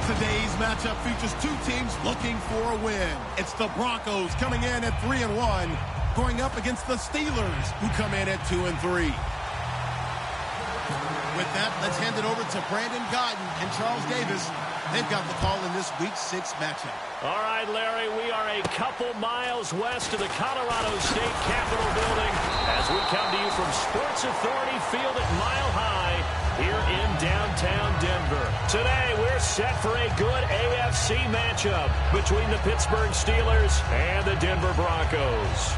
Today's matchup features two teams looking for a win. It's the Broncos coming in at 3-1, going up against the Steelers, who come in at 2-3. With that, let's hand it over to Brandon Godden and Charles Davis. They've got the call in this Week 6 matchup. All right, Larry, we are a couple miles west of the Colorado State Capitol building as we come to you from Sports Authority Field at Mile High here in downtown Denver. Today, we're set for a good AFC matchup between the Pittsburgh Steelers and the Denver Broncos.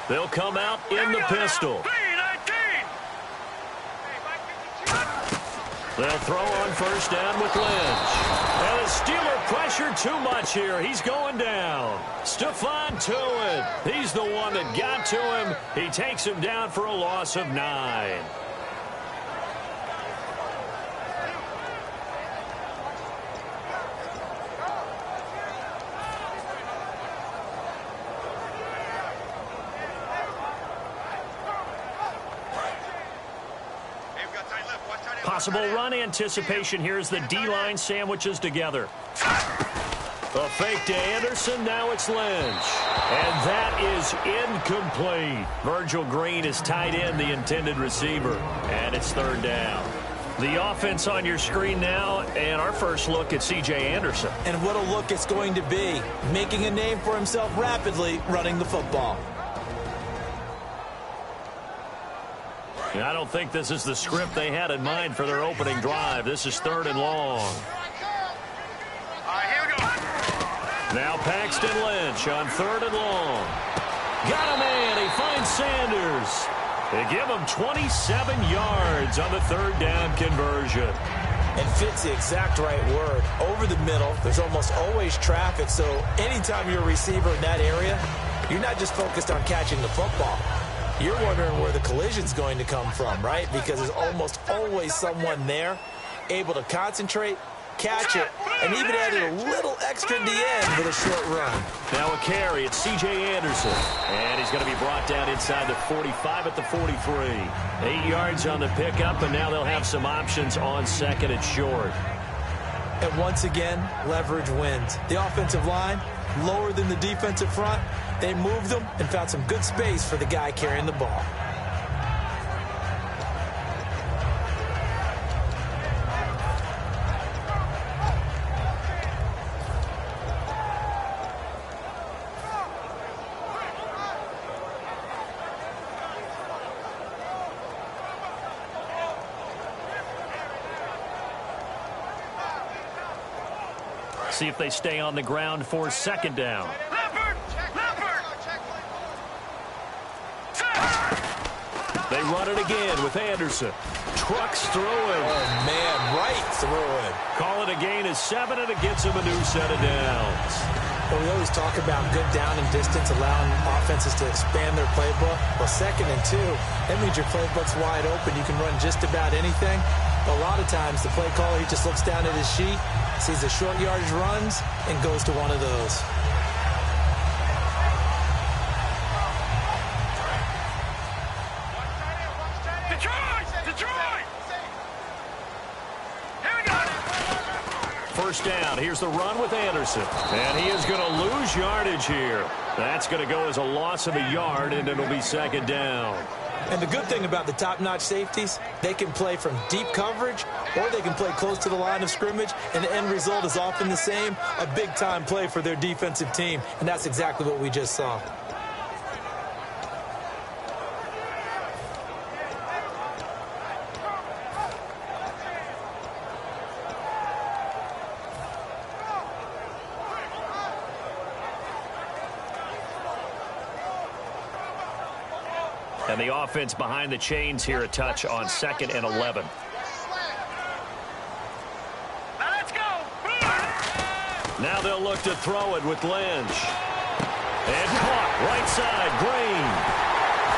They'll come out in the pistol. They'll throw on first down with Lynch. And the Steeler pressured too much here. He's going down. Stephon Tuitt. He's the one that got to him. He takes him down for a loss of 9. Possible run anticipation here as the D-line sandwiches together. A fake to Anderson. Now it's Lynch. And that is incomplete. Virgil Green is tied in, the intended receiver. And it's third down. The offense on your screen now, and our first look at C.J. Anderson. And what a look it's going to be. Making a name for himself rapidly, running the football. I don't think this is the script they had in mind for their opening drive. This is 3rd and long. Here we go. Now Paxton Lynch on 3rd and long. Got a man. He finds Sanders. They give him 27 yards on the 3rd down conversion. And fits the exact right word. Over the middle, there's almost always traffic, so anytime you're a receiver in that area, you're not just focused on catching the football. You're wondering where the collision's going to come from, right? Because there's almost always someone there able to concentrate, catch it, and even added a little extra at the end with a short run. Now a carry. It's C.J. Anderson. And he's going to be brought down inside the 45 at the 43. 8 yards on the pickup, and now they'll have some options on 2nd and short. And once again, leverage wins. The offensive line, lower than the defensive front. They moved them and found some good space for the guy carrying the ball. See if they stay on the ground for 2nd down. They run it again with Anderson. Trucks through him. Oh, man, right through him. Call it a gain of 7, and it gets him a new set of downs. Well, we always talk about good down and distance, allowing offenses to expand their playbook. Well, 2nd and 2, that means your playbook's wide open. You can run just about anything. But a lot of times, the play caller, he just looks down at his sheet, sees the short yardage runs, and goes to one of those. First down. Here's the run with Anderson. And he is going to lose yardage here. That's going to go as a loss of a yard, and it'll be 2nd down. And the good thing about the top-notch safeties, they can play from deep coverage or they can play close to the line of scrimmage, and the end result is often the same, a big-time play for their defensive team. And that's exactly what we just saw. And the offense behind the chains here a touch on 2nd and 11. Let's go. Now they'll look to throw it with Lynch. And caught right side, Green.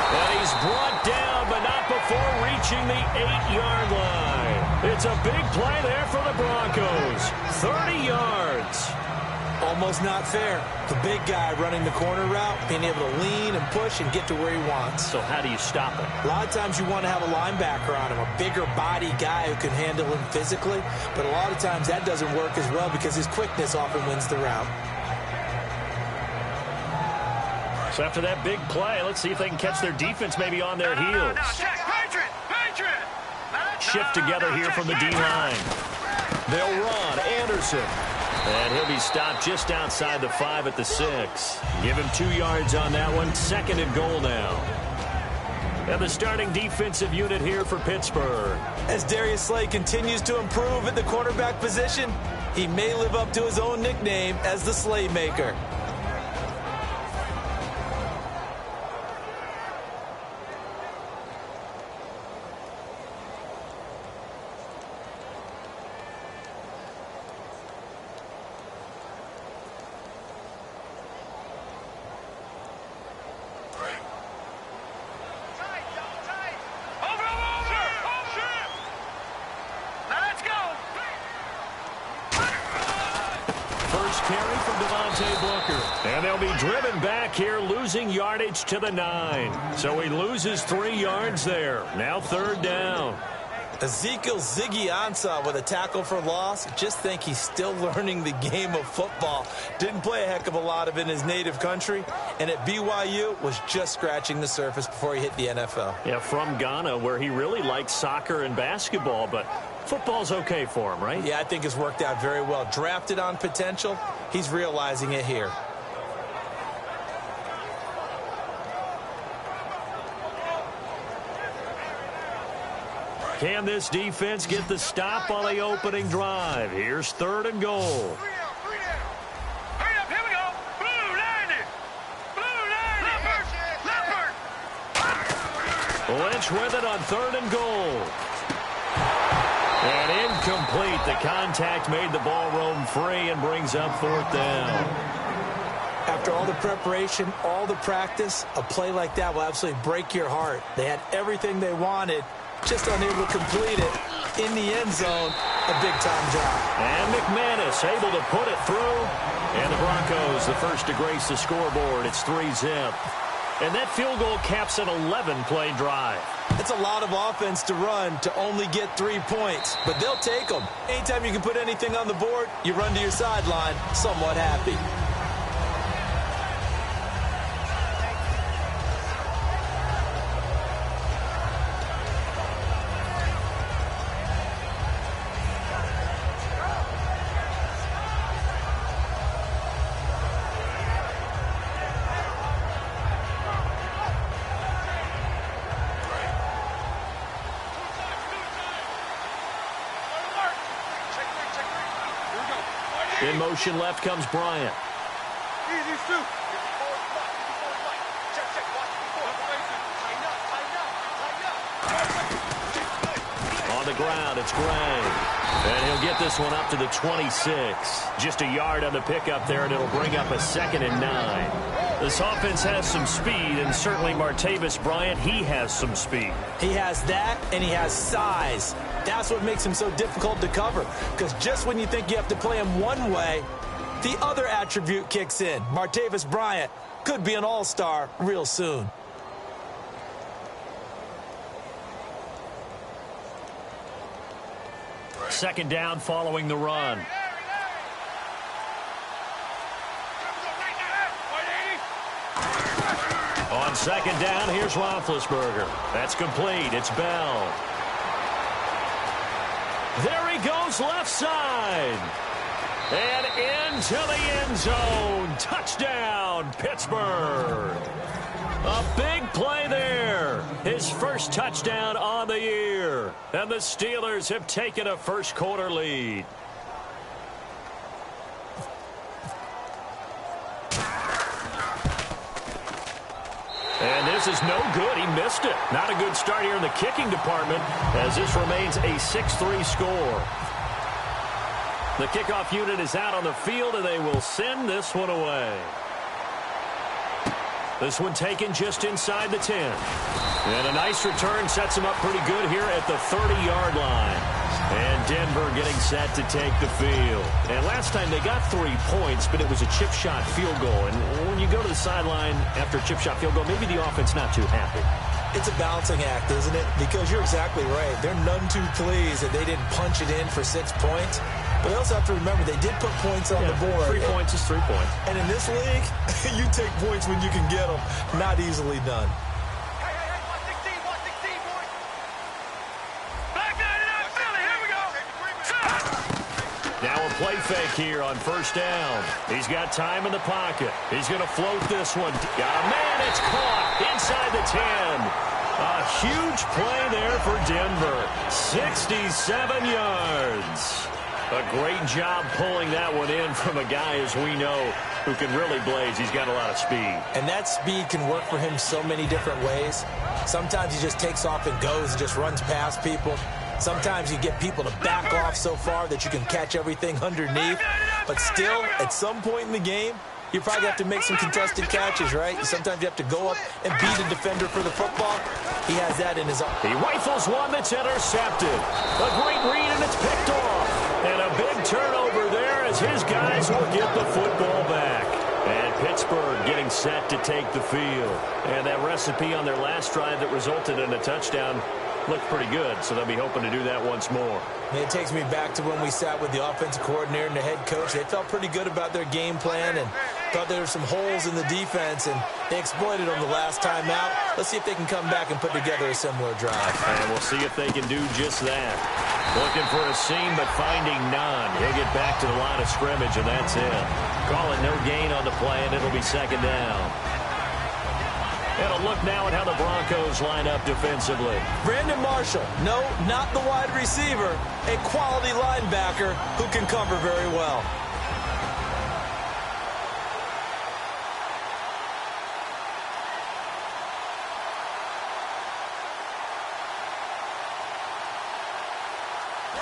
And he's brought down, but not before reaching the 8-yard line. It's a big play there for the Broncos. 30 yards. Almost not fair. The big guy running the corner route, being able to lean and push and get to where he wants. So how do you stop him? A lot of times you want to have a linebacker on him, a bigger body guy who can handle him physically. But a lot of times that doesn't work as well because his quickness often wins the route. So after that big play, let's see if they can catch their defense maybe on their heels. Shift together here from the D-line. They'll run. Anderson. And he'll be stopped just outside the 5 at the 6. Give him 2 yards on that one. 2nd and goal now. And the starting defensive unit here for Pittsburgh. As Darius Slay continues to improve at the cornerback position, he may live up to his own nickname as the Slaymaker. And they'll be driven back here, losing yardage to the 9. So he loses 3 yards there. Now 3rd down. Ezekiel Ziggy Ansah with a tackle for loss. Just think he's still learning the game of football. Didn't play a heck of a lot of it in his native country. And at BYU was just scratching the surface before he hit the NFL. Yeah, from Ghana, where he really liked soccer and basketball. But football's okay for him, right? Yeah, I think it's worked out very well. Drafted on potential. He's realizing it here. Can this defense get the stop on the opening drive? Here's 3rd and goal. Hurry up, here we go. Blue line it. Leopard. Lynch with it on 3rd and goal. And incomplete. The contact made the ball roam free and brings up 4th down. After all the preparation, all the practice, a play like that will absolutely break your heart. They had everything they wanted, just unable to complete it. In the end zone, a big-time job. And McManus able to put it through. And the Broncos, the first to grace the scoreboard. It's 3-zip. And that field goal caps an 11-play drive. It's a lot of offense to run to only get 3 points, but they'll take them. Anytime you can put anything on the board, you run to your sideline somewhat happy. In motion left comes Bryant. Easy, Stu. On the ground, it's Gray. And he'll get this one up to the 26. Just a yard on the pickup there, and it'll bring up a 2nd and 9. This offense has some speed, and certainly Martavis Bryant, he has some speed. He has that, and he has size. That's what makes him so difficult to cover, because just when you think you have to play him one way, the other attribute kicks in. Martavis Bryant could be an all-star real soon. Second down following the run. On 2nd down, here's Roethlisberger. That's complete. It's Bell. There he goes, left side. And into the end zone. Touchdown, Pittsburgh. A big play there. His first touchdown on the year. And the Steelers have taken a first-quarter lead. And this is no good. He missed it. Not a good start here in the kicking department as this remains a 6-3 score. The kickoff unit is out on the field, and they will send this one away. This one taken just inside the 10. And a nice return sets him up pretty good here at the 30-yard line. And Denver getting set to take the field. And last time they got 3 points, but it was a chip shot field goal. And when you go to the sideline after a chip shot field goal, maybe the offense not too happy. It's a balancing act, isn't it? Because you're exactly right. They're none too pleased that they didn't punch it in for 6 points. But they also have to remember they did put points on the board. 3 points is 3 points. And in this league, you take points when you can get them. Not easily done. Hey, 116, boys. Back 99, Philly, here we go. Now a play fake here on first down. He's got time in the pocket. He's going to float this one. Man, it's caught inside the 10. A huge play there for Denver. 67 yards. A great job pulling that one in from a guy, as we know, who can really blaze. He's got a lot of speed. And that speed can work for him so many different ways. Sometimes he just takes off and goes and just runs past people. Sometimes you get people to back off so far that you can catch everything underneath. But still, at some point in the game, you probably have to make some contested catches, right? Sometimes you have to go up and beat a defender for the football. He has that in his arm. He rifles one that's intercepted. A great read, and it's picked off. And a big turnover there as his guys will get the football back. And Pittsburgh getting set to take the field. And that recipe on their last drive that resulted in a touchdown looked pretty good, so they'll be hoping to do that once more. And it takes me back to when we sat with the offensive coordinator and the head coach. They felt pretty good about their game plan and thought there were some holes in the defense, and they exploited them the last time out. Let's see if they can come back and put together a similar drive. And we'll see if they can do just that. Looking for a seam, but finding none. He'll get back to the line of scrimmage, and that's it. Call it no gain on the play, and it'll be second down. And a look now at how the Broncos line up defensively. Brandon Marshall, no, not the wide receiver, a quality linebacker who can cover very well.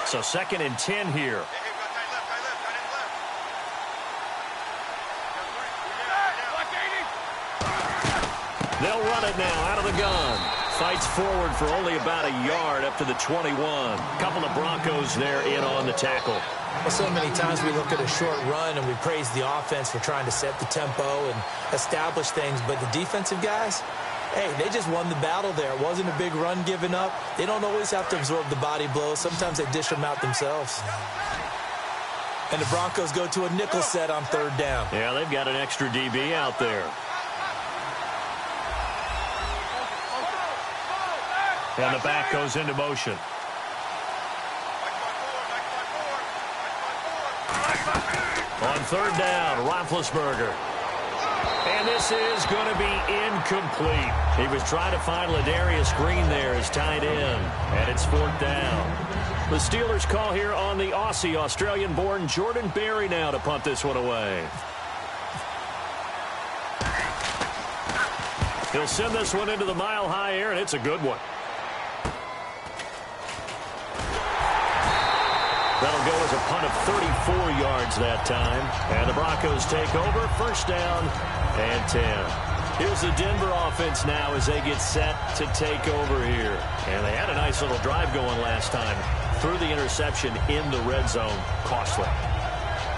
So 2nd and 10 here. They'll run it now out of the gun. Fights forward for only about a yard up to the 21. Couple of Broncos there in on the tackle. Well, so many times we look at a short run and we praise the offense for trying to set the tempo and establish things, but the defensive guys, hey, they just won the battle there. It wasn't a big run given up. They don't always have to absorb the body blows. Sometimes they dish them out themselves. And the Broncos go to a nickel set on 3rd down. Yeah, they've got an extra DB out there. And the back goes into motion. On 3rd down, Roethlisberger. And this is going to be incomplete. He was trying to find Ladarius Green there as tight end. And it's 4th down. The Steelers call here on the Aussie, Australian-born Jordan Berry now to punt this one away. He'll send this one into the mile-high air, and it's a good one. That'll go as a punt of 34 yards that time. And the Broncos take over, 1st down and 10. Here's the Denver offense now as they get set to take over here. And they had a nice little drive going last time. Threw the interception in the red zone. Costly.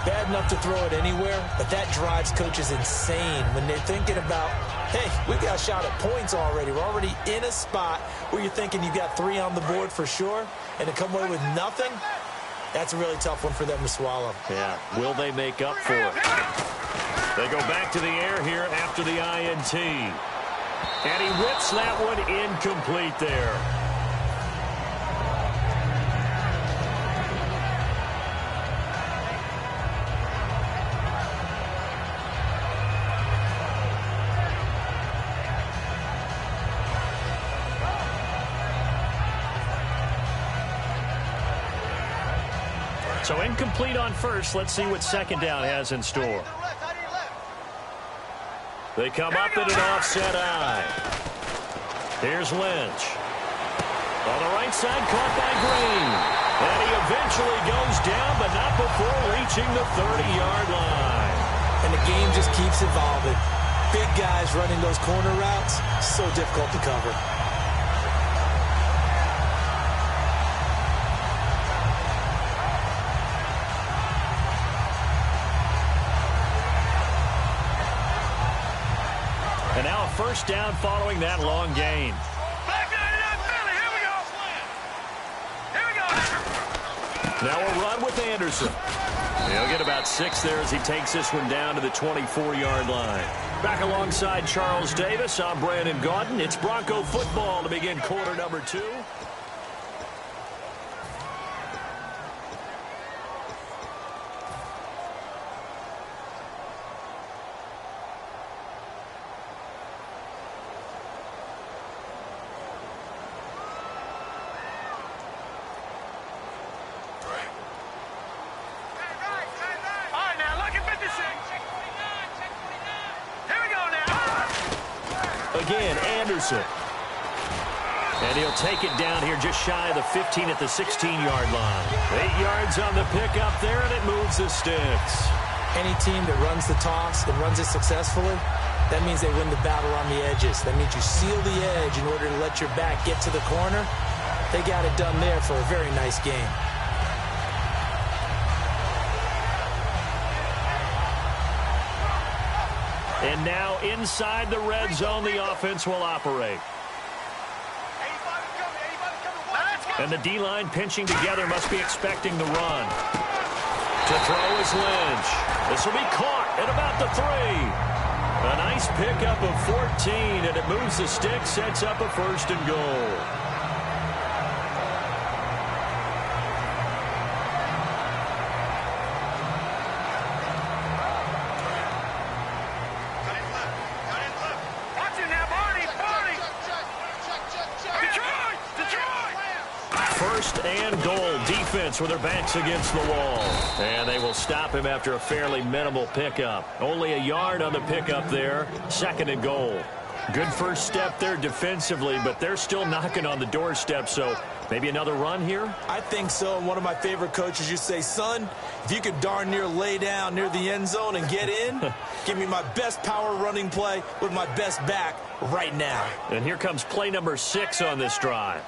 Bad enough to throw it anywhere, but that drives coaches insane when they're thinking about, hey, we've got a shot at points already. We're already in a spot where you're thinking you've got 3 on the board for sure, and to come away with nothing, that's a really tough one for them to swallow. Yeah. Will they make up for it? They go back to the air here after the INT. And he whips that one incomplete there. So incomplete on first. Let's see what 2nd down has in store. They come up in an offset eye. Here's Lynch. On the right side, caught by Green. And he eventually goes down, but not before reaching the 30-yard line. And the game just keeps evolving. Big guys running those corner routes, so difficult to cover. And now a first down following that long gain. Back 99, Philly. Here we go. Here we go. Now a run with Anderson. He'll get about 6 there as he takes this one down to the 24-yard line. Back alongside Charles Davis, I'm Brandon Gaudin. It's Bronco football to begin quarter number 2. Again, Anderson. And he'll take it down here just shy of the 15 at the 16-yard line. 8 yards on the pickup there, and it moves the sticks. Any team that runs the toss and runs it successfully, that means they win the battle on the edges. That means you seal the edge in order to let your back get to the corner. They got it done there for a very nice game. And now inside the red zone, the offense will operate. And the D-line pinching together must be expecting the run. To throw is Lynch. This will be caught at about the 3. A nice pickup of 14, and it moves the stick, sets up a first and goal. First and goal, defense with their backs against the wall. And they will stop him after a fairly minimal pickup. Only a yard on the pickup there. Second and goal. Good first step there defensively, but they're still knocking on the doorstep, so maybe another run here? I think so. And one of my favorite coaches used to say, son, if you could darn near lay down near the end zone and get in, give me my best power running play with my best back right now. And here comes play number 6 on this drive.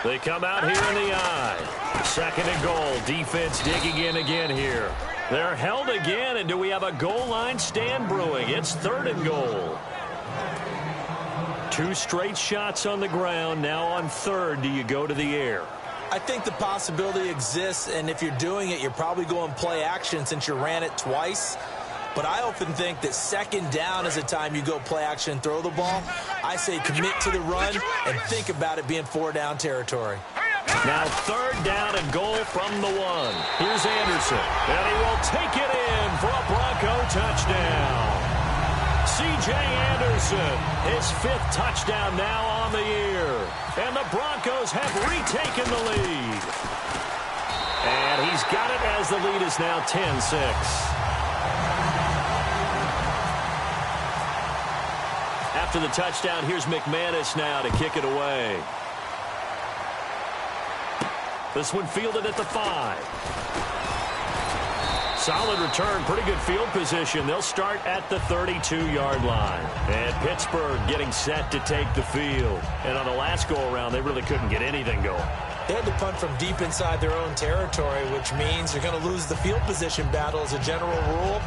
They come out here in the eye. Second and goal. Defense digging in again here. They're held again, and do we have a goal line stand brewing? It's third and goal. 2 straight shots on the ground. Now on third, do you go to the air? I think the possibility exists, and if you're doing it, you're probably going play action since you ran it twice. But I often think that second down is the time you go play action and throw the ball. I say commit to the run and think about it being 4-down territory. Now third down and goal from the 1. Here's Anderson, and he will take it in for a Bronco touchdown. C.J. Anderson, his 5th touchdown now on the year. And the Broncos have retaken the lead. And he's got it as the lead is now 10-6. After the touchdown, here's McManus now to kick it away. This one fielded at the 5. Solid return, pretty good field position. They'll start at the 32-yard line. And Pittsburgh getting set to take the field. And on the last go-around, they really couldn't get anything going. They had to punt from deep inside their own territory, which means they're going to lose the field position battle as a general rule.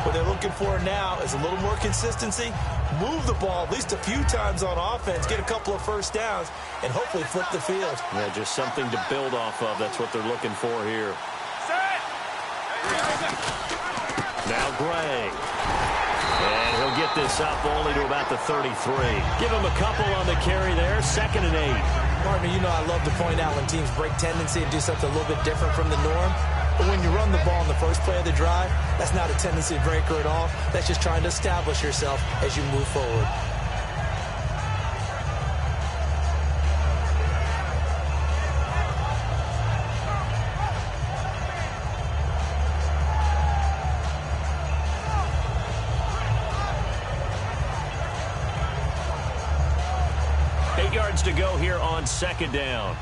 What they're looking for now is a little more consistency, move the ball at least a few times on offense, get a couple of first downs, and hopefully flip the field. Yeah, just something to build off of. That's what they're looking for here. Now Gray. And he'll get this up only to about the 33. Give him a couple on the carry there. 2nd and 8. Partner, you know I love to point out when teams break tendency and do something a little bit different from the norm. But when you run the ball in the first play of the drive, that's not a tendency breaker at all. That's just trying to establish yourself as you move forward. yards to go here on 2nd down.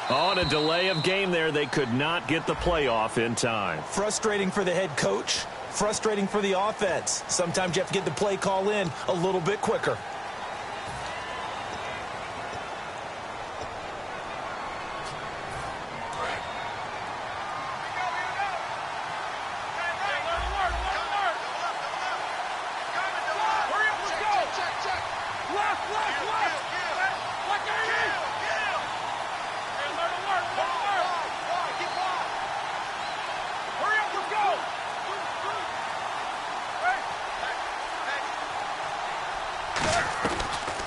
On a delay of game there, they could not get the playoff in time. Frustrating for the head coach, frustrating for the offense. Sometimes you have to get the play call in a little bit quicker.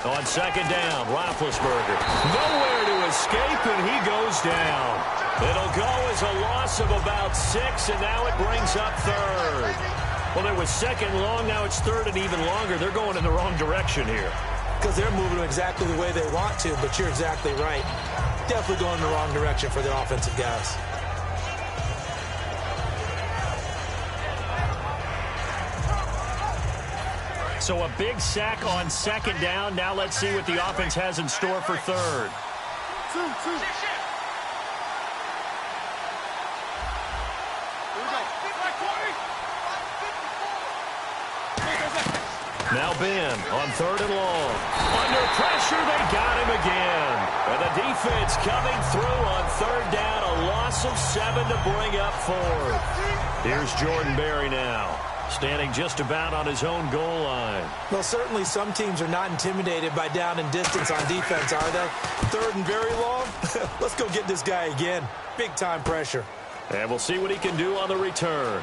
On 2nd down, Roethlisberger. Nowhere to escape, and he goes down. It'll go as a loss of about 6, and now it brings up 3rd. Well, it was 2nd long, now it's 3rd and even longer. They're going in the wrong direction here. Because they're moving exactly the way they want to, but you're exactly right. Definitely going in the wrong direction for the offensive guys. So a big sack on 2nd down. Now let's see what the offense has in store for 3rd. Now Ben on 3rd and long. Under pressure, they got him again. And the defense coming through on 3rd down. A loss of 7 to bring up 4th. Here's Jordan Berry now, standing just about on his own goal line. Well, certainly some teams are not intimidated by down and distance on defense, are they? 3rd and very long? Let's go get this guy again. Big-time pressure. And we'll see what he can do on the return.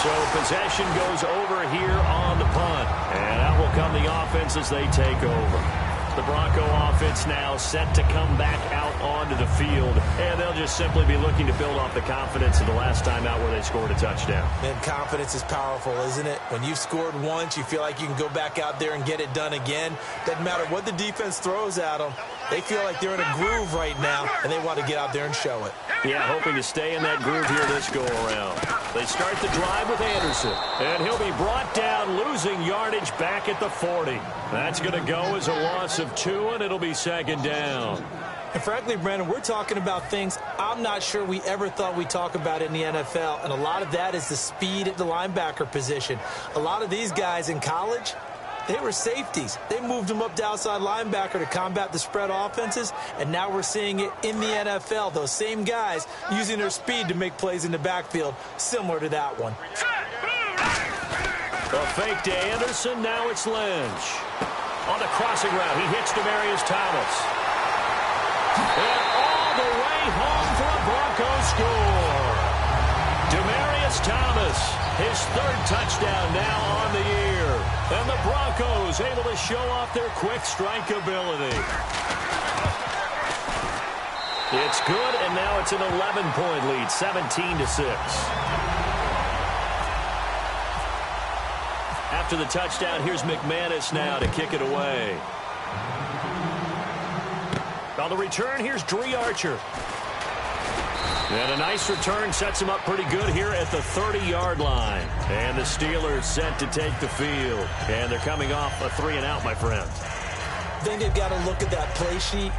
So possession goes over here on the punt. And out will come the offense as they take over. The Bronco offense now set to come back out onto the field, and they'll just simply be looking to build off the confidence of the last time out where they scored a touchdown. And confidence is powerful, isn't it? When you've scored once, you feel like you can go back out there and get it done again. Doesn't matter what the defense throws at them. They feel like they're in a groove right now, and they want to get out there and show it. Yeah, hoping to stay in that groove here this go-around. They start the drive with Anderson, and he'll be brought down, losing yardage back at the 40. That's going to go as a loss of 2, and it'll be 2nd down. And frankly, Brandon, we're talking about things I'm not sure we ever thought we'd talk about in the NFL, and a lot of that is the speed at the linebacker position. A lot of these guys in college, they were safeties. They moved them up to outside linebacker to combat the spread offenses, and now we're seeing it in the NFL. Those same guys using their speed to make plays in the backfield, similar to that one. A fake to Anderson, now it's Lynch. On the crossing route, he hits Demaryius Thomas. And all the way home for a Broncos score. Demaryius Thomas, his 3rd touchdown now on the year. And the Broncos able to show off their quick strike ability. It's good, and now it's an 11-point lead, 17-6. After the touchdown, here's McManus now to kick it away. On the return, here's Dree Archer. And a nice return sets him up pretty good here at the 30-yard line. And the Steelers set to take the field. And they're coming off a 3-and-out, my friend. I think they've got to look at that play sheet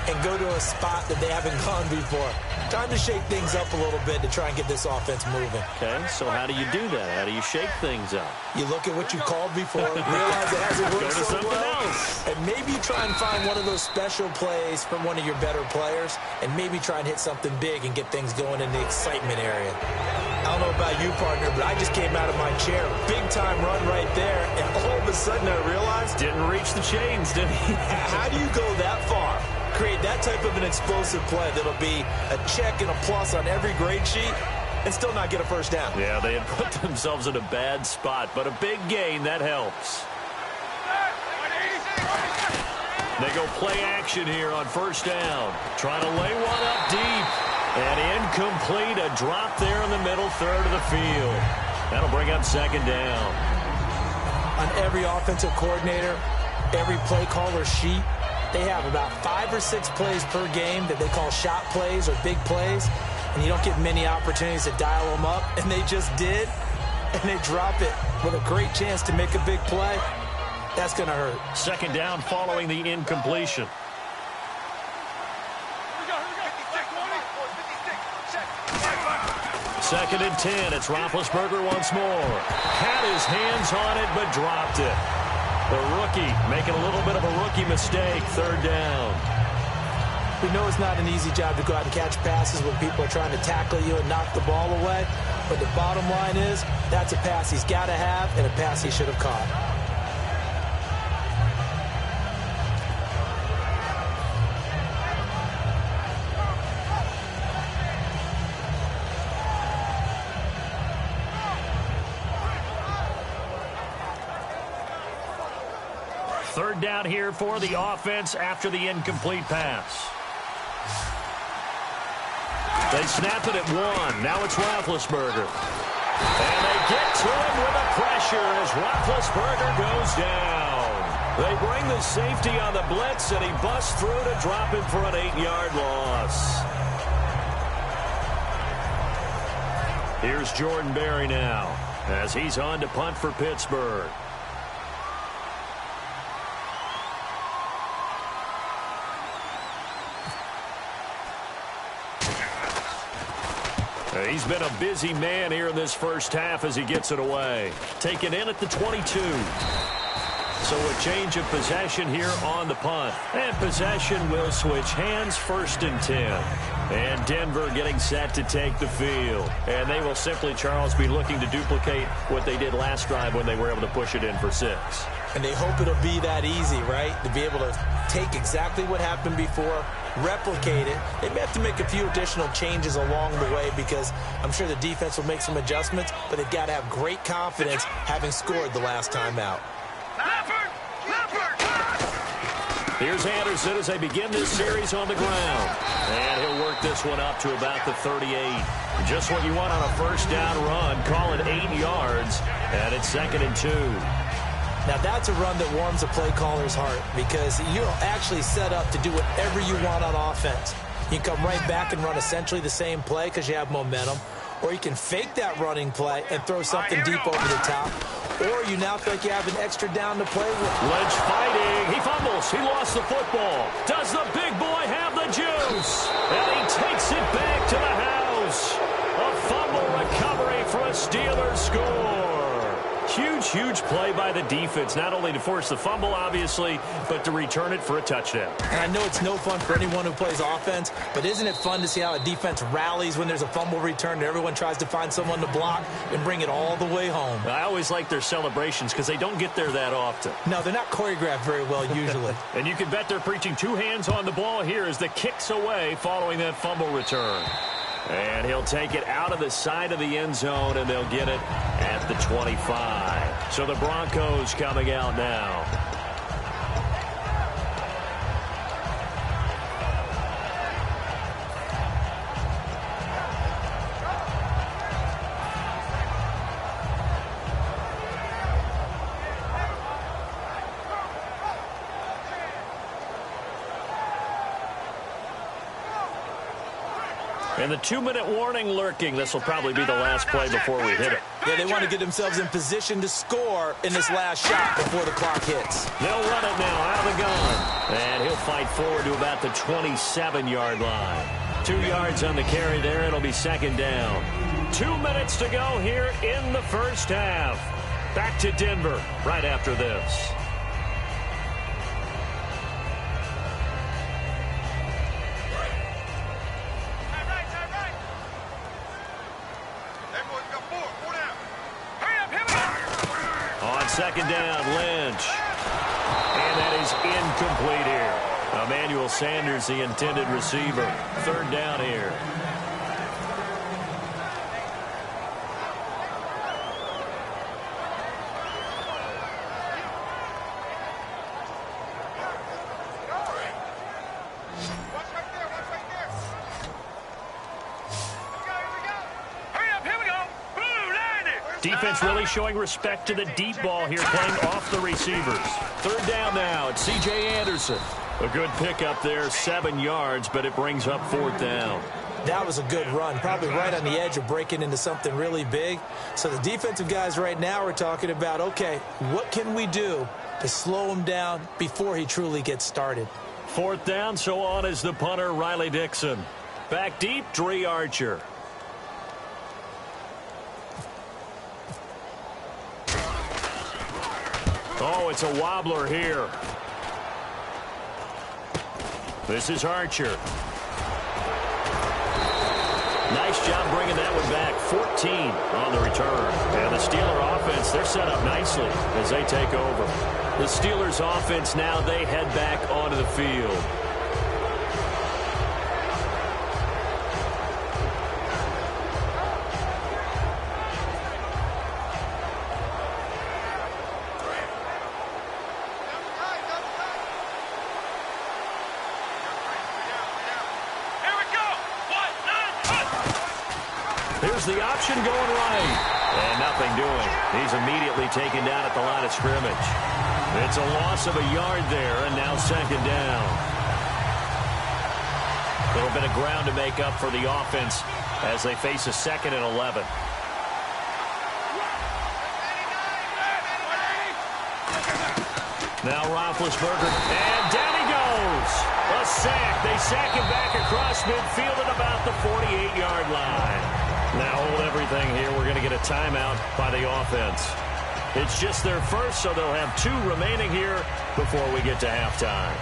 and go to a spot that they haven't gone before. Time to shake things up a little bit to try and get this offense moving. Okay, so how do you do that? How do you shake things up? You look at what you called before, realize it hasn't worked Go to so something well, else. and maybe try and find one of those special plays from one of your better players, and maybe try and hit something big and get things going in the excitement area. I don't know about you, partner, but I just came out of my chair. Big-time run right there, and all of a sudden I realized... Didn't reach the chains, did he? How do you go that far? Create that type of an explosive play that'll be a check and a plus on every grade sheet and still not get a first down. Yeah, they had put themselves in a bad spot, but a big gain, that helps. They go play action here on 1st down. Trying to lay one up deep. And incomplete, a drop there in the middle 3rd of the field. That'll bring up 2nd down. On every offensive coordinator, every play caller sheet, they have about 5 or 6 plays per game that they call shot plays or big plays, and you don't get many opportunities to dial them up, and they just did. and they drop it with a great chance to make a big play, that's going to hurt. Second down following the incompletion. Second and 10. It's Roethlisberger once more. Had his hands on it, but dropped it. The rookie making a little bit of a rookie mistake. Third down. We know it's not an easy job to go out and catch passes when people are trying to tackle you and knock the ball away. But the bottom line is, that's a pass he's got to have and a pass he should have caught. Third down here for the offense after the incomplete pass. They snap it at one. Now it's Roethlisberger. And they get to him with the pressure as Roethlisberger goes down. They bring the safety on the blitz, and he busts through to drop him for an 8-yard loss. Here's Jordan Berry now as he's on to punt for Pittsburgh. He's been a busy man here in this first half as he gets it away. Taken in at the 22. So a change of possession here on the punt. And possession will switch hands, first and 10. And Denver getting set to take the field. And they will simply, Charles, be looking to duplicate what they did last drive when they were able to push it in for 6. And they hope it'll be that easy, right? To be able to take exactly what happened before, replicate it. They may have to make a few additional changes along the way because I'm sure the defense will make some adjustments, but they've got to have great confidence having scored the last time out. Here's Anderson as they begin this series on the ground. And he'll work this one up to about the 38. Just what you want on a first down run. Call it 8 yards, and it's 2nd and 2. Now, that's a run that warms a play caller's heart because you're actually set up to do whatever you want on offense. You can come right back and run essentially the same play because you have momentum, or you can fake that running play and throw something deep over the top, or you now feel like you have an extra down to play with. Lynch fighting. He fumbles. He lost the football. Does the big boy have the juice? And he takes it back to the house. A fumble recovery for a Steelers score. Huge play by the defense, not only to force the fumble, obviously, but to return it for a touchdown. And I know it's no fun for anyone who plays offense, but isn't it fun to see how a defense rallies when there's a fumble return and everyone tries to find someone to block and bring it all the way home? I always like their celebrations because they don't get there that often. No, they're not choreographed very well usually. And you can bet they're preaching 2 hands on the ball here as the kick's away following that fumble return. And he'll take it out of the side of the end zone, and they'll get it at the 25. So the Broncos coming out now. And the 2-minute warning lurking. This will probably be the last play before we hit it. Yeah, they want to get themselves in position to score in this last shot before the clock hits. They'll run it now out of the gun. And he'll fight forward to about the 27-yard line. 2 yards on the carry there. It'll be 2nd down. 2 minutes to go here in the first half. Back to Denver right after this. Second down, Lynch. And that is incomplete here. Emmanuel Sanders, the intended receiver. 3rd down here. Defense really showing respect to the deep ball here, playing off the receivers. 3rd down now. It's C.J. Anderson. A good pickup there, 7 yards, but it brings up 4th down. That was a good run, probably right on the edge of breaking into something really big. So the defensive guys right now are talking about, okay, what can we do to slow him down before he truly gets started? 4th down, so on is the punter, Riley Dixon. Back deep, Dre Archer. Oh, it's a wobbler here. This is Archer. Nice job bringing that one back. 14 on the return. And the Steeler offense, they're set up nicely as they take over. The Steelers offense now, they head back onto the field. Here's the option going right. And nothing doing. He's immediately taken down at the line of scrimmage. It's a loss of a yard there, and now 2nd down. A little bit of ground to make up for the offense as they face a 2nd and 11. Now Roethlisberger, and down he goes. A sack. They sack him back across midfield at about the 48-yard line. Now hold everything here. We're going to get a timeout by the offense. It's just their first, so they'll have 2 remaining here before we get to halftime.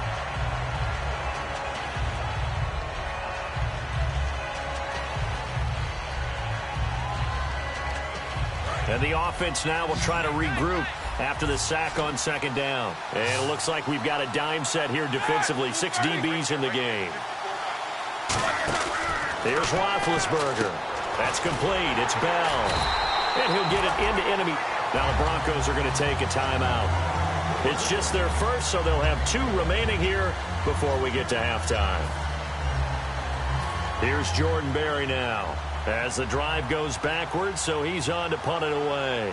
And the offense now will try to regroup after the sack on 2nd down. And it looks like we've got a dime set here defensively. 6 DBs in the game. Here's Roethlisberger. That's complete. It's Bell. And he'll get it into enemy. Now the Broncos are going to take a timeout. It's just their first, so they'll have 2 remaining here before we get to halftime. Here's Jordan Berry now as the drive goes backwards, so he's on to punt it away.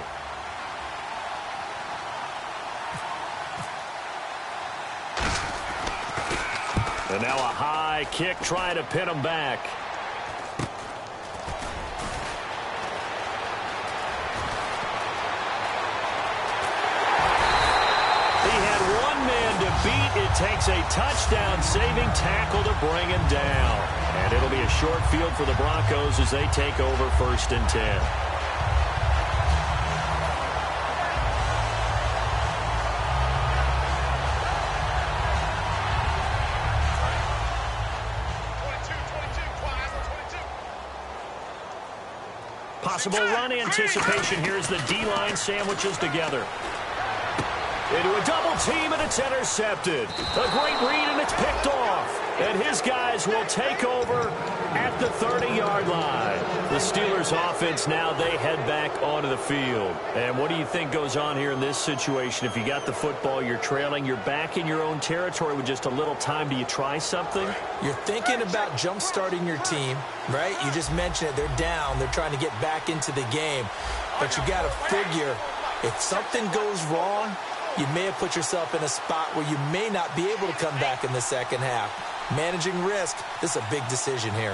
And now a high kick trying to pin him back. It takes a touchdown-saving tackle to bring him down. And it'll be a short field for the Broncos as they take over 1st and 10. Possible run anticipation. Here's the D-line sandwiches together. Into a double team, and it's intercepted. A great read, and it's picked off. And his guys will take over at the 30-yard line. The Steelers offense now, they head back onto the field. And what do you think goes on here in this situation? If you got the football, you're trailing, you're back in your own territory with just a little time. Do you try something? You're thinking about jump-starting your team, right? You just mentioned it. They're down. They're trying to get back into the game. But you got to figure, if something goes wrong, you may have put yourself in a spot where you may not be able to come back in the second half. Managing risk, this is a big decision here.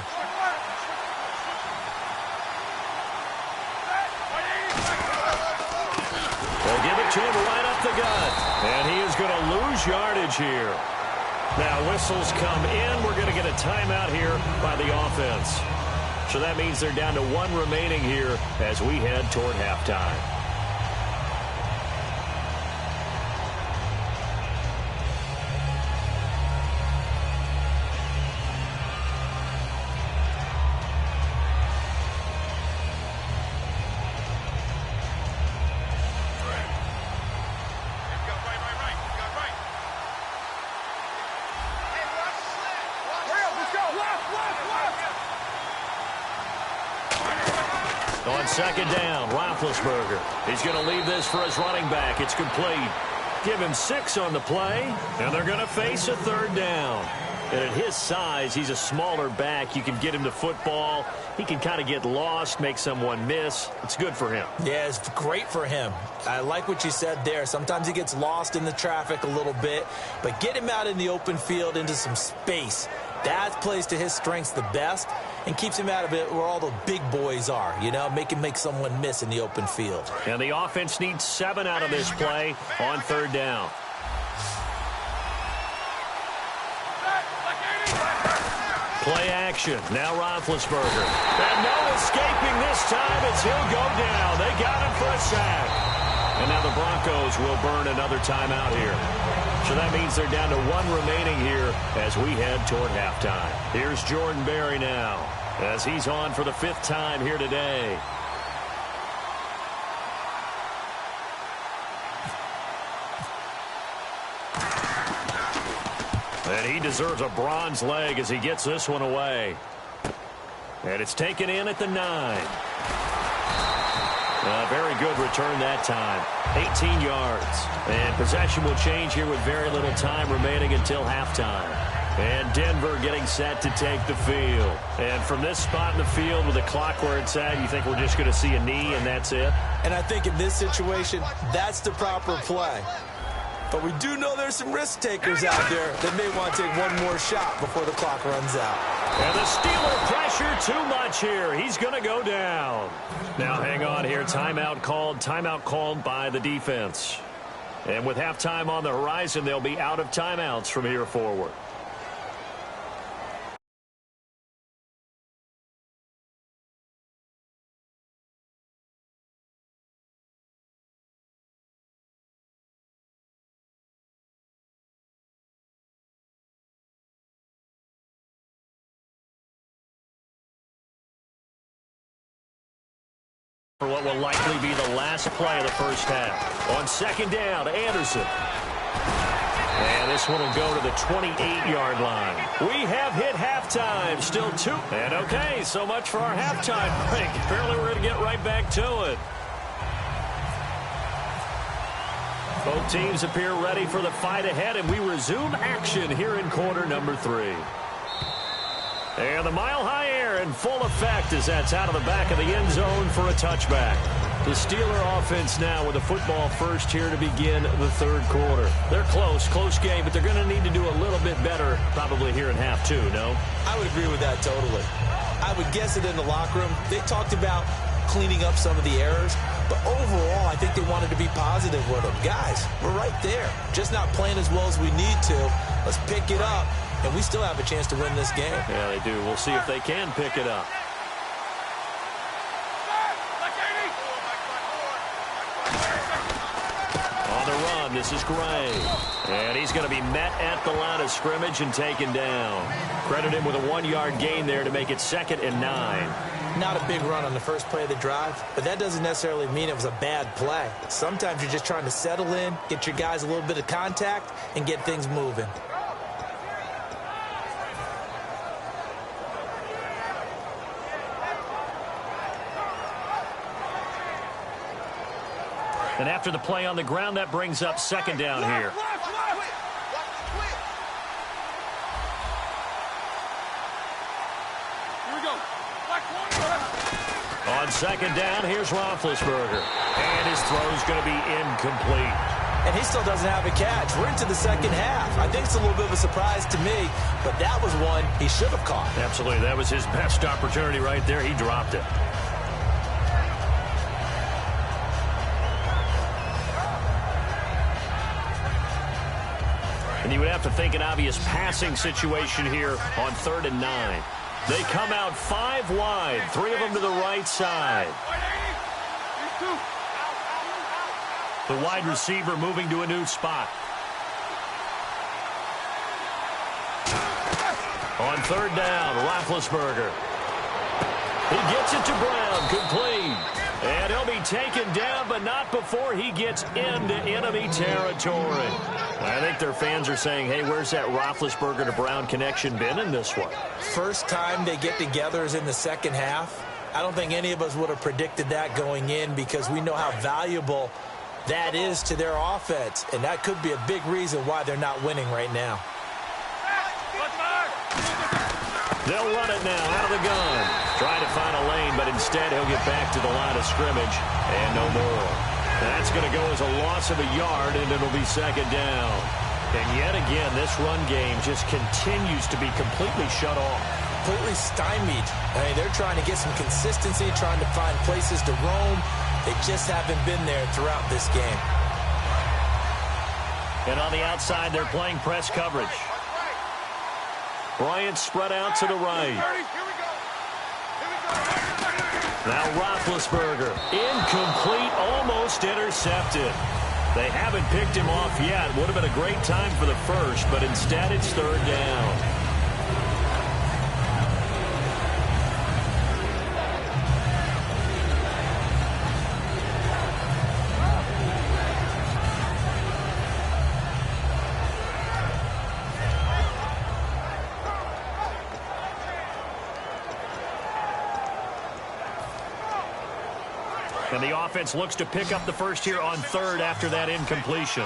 They'll give it to him right up the gut. And he is going to lose yardage here. Now whistles come in. We're going to get a timeout here by the offense. So that means they're down to 1 remaining here as we head toward halftime. On 2nd down, Roethlisberger. He's going to leave this for his running back. It's complete. Give him 6 on the play, and they're going to face a 3rd down. And at his size, he's a smaller back. You can get him to football. He can kind of get lost, make someone miss. It's good for him. Yeah, it's great for him. I like what you said there. Sometimes he gets lost in the traffic a little bit, but get him out in the open field into some space. That plays to his strengths the best and keeps him out of it where all the big boys are, you know, make him make someone miss in the open field. And the offense needs 7 out of this play on 3rd down. Play action. Now Roethlisberger. And no escaping this time as he'll go down. They got him for a sack. And now the Broncos will burn another timeout here. So that means they're down to 1 remaining here as we head toward halftime. Here's Jordan Berry now as he's on for the 5th time here today. And he deserves a bronze leg as he gets this one away. And it's taken in at the 9. Very good return that time. 18 yards. And possession will change here with very little time remaining until halftime. And Denver getting set to take the field. And from this spot in the field with the clock where it's at, you think we're just going to see a knee and that's it? And I think in this situation, that's the proper play. But we do know there's some risk takers out there that may want to take one more shot before the clock runs out. And the Steeler pressure too much here. He's going to go down. Now hang on here. Timeout called by the defense. And with halftime on the horizon, they'll be out of timeouts from here forward. For what will likely be the last play of the first half. On 2nd down, Anderson. And this one will go to the 28-yard line. We have hit halftime. Still 2. And okay, so much for our halftime break. Apparently we're going to get right back to it. Both teams appear ready for the fight ahead, and we resume action here in quarter number 3. And the mile-high air in full effect as that's out of the back of the end zone for a touchback. The Steeler offense now with the football first here to begin the 3rd quarter. They're close game, but they're going to need to do a little bit better probably here in half 2, no? I would agree with that totally. I would guess it in the locker room. They talked about cleaning up some of the errors, but overall I think they wanted to be positive with them. Guys, we're right there. Just not playing as well as we need to. Let's pick it up. And we still have a chance to win this game. Yeah, they do. We'll see if they can pick it up. On the run, this is Gray. And he's going to be met at the line of scrimmage and taken down. Credit him with a 1-yard gain there to make it 2nd and 9. Not a big run on the first play of the drive, but that doesn't necessarily mean it was a bad play. Sometimes you're just trying to settle in, get your guys a little bit of contact, and get things moving. And after the play on the ground, that brings up 2nd down here. On 2nd down, here's Roethlisberger. And his throw's going to be incomplete. And he still doesn't have a catch. We're into the 2nd half. I think it's a little bit of a surprise to me, but that was one he should have caught. Absolutely. That was his best opportunity right there. He dropped it. And you would have to think an obvious passing situation here on 3rd and 9. They come out 5 wide, 3 of them to the right side. The wide receiver moving to a new spot. On 3rd down, Roethlisberger. He gets it to Brown, complete. And he'll be taken down, but not before he gets into enemy territory. I think their fans are saying, hey, where's that Roethlisberger to Brown connection been in this one? First time they get together is in the 2nd half. I don't think any of us would have predicted that going in because we know how valuable that is to their offense, and that could be a big reason why they're not winning right now. They'll run it now out of the gun. Trying to find a lane, but instead he'll get back to the line of scrimmage and no more. That's going to go as a loss of a yard, and it'll be second down. And yet again, this run game just continues to be completely shut off. Completely stymied. I mean, they're trying to get some consistency, trying to find places to roam. They just haven't been there throughout this game. And on the outside, they're playing press coverage. Bryant spread out to the right. Now Roethlisberger, incomplete, almost intercepted. They haven't picked him off yet. Would have been a great time for the first, but instead it's third down. And the offense looks to pick up the first here on third after that incompletion.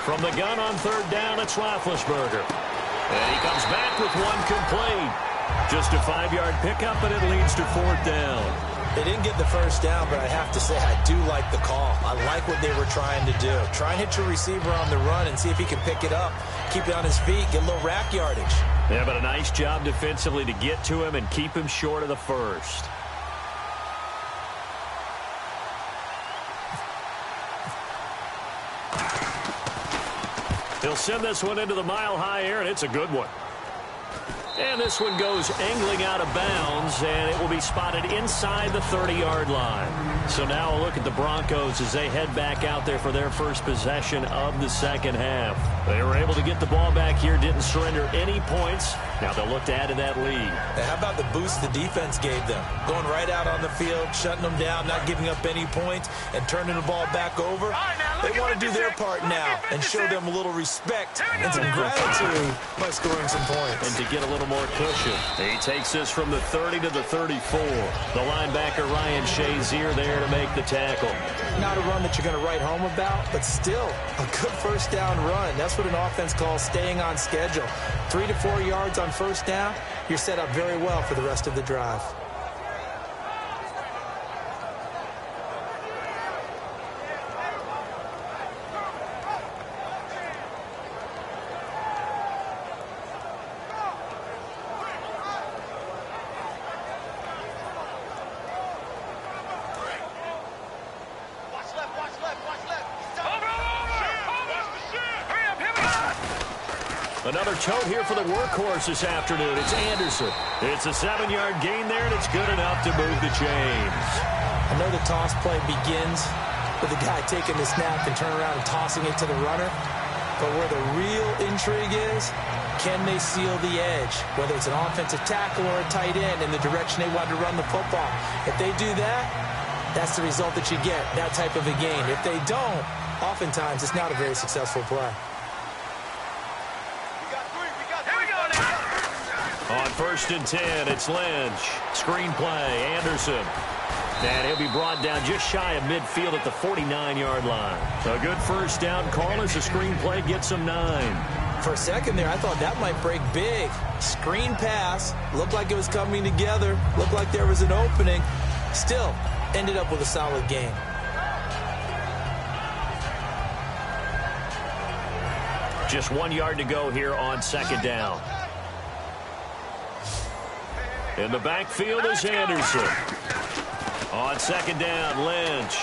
From the gun on third down, it's Roethlisberger. And he comes back with one complete. Just a 5-yard pickup, and it leads to fourth down. They didn't get the first down, but I have to say I do like the call. I like what they were trying to do. Try and hit your receiver on the run and see if he can pick it up. Keep it on his feet, get a little rack yardage. Yeah, but a nice job defensively to get to him and keep him short of the first. He'll send this one into the mile-high air, and it's a good one. And this one goes angling out of bounds, and it will be spotted inside the 30-yard line. So now a look at the Broncos as they head back out there for their first possession of the second half. They were able to get the ball back here, didn't surrender any points. Now they'll look to add to that lead. And how about the boost the defense gave them? Going right out on the field, shutting them down, not giving up any points, and turning the ball back over. They want to do their part now and show them a little respect and some gratitude by scoring some points. And to get a little more cushion. He takes this from the 30 to the 34. The linebacker Ryan Shazier there to make the tackle. Not a run that you're going to write home about, but still a good first down run. That's what an offense calls staying on schedule. 3 to 4 yards on first down, you're set up very well for the rest of the drive. Another tote here for the workhorse this afternoon. It's Anderson. It's a 7-yard gain there, and it's good enough to move the chains. I know the toss play begins with the guy taking the snap and turning around and tossing it to the runner. But where the real intrigue is, can they seal the edge? Whether it's an offensive tackle or a tight end in the direction they want to run the football. If they do that, that's the result that you get, that type of a gain. If they don't, oftentimes it's not a very successful play. On 1st and 10, it's Lynch. Screen play, Anderson. And he'll be brought down just shy of midfield at the 49-yard line. A good first down call as the screen play gets him 9. For a second there, I thought that might break big. Screen pass, looked like it was coming together, looked like there was an opening. Still, ended up with a solid gain. Just 1 yard to go here on second down. In the backfield is Anderson. On second down, Lynch.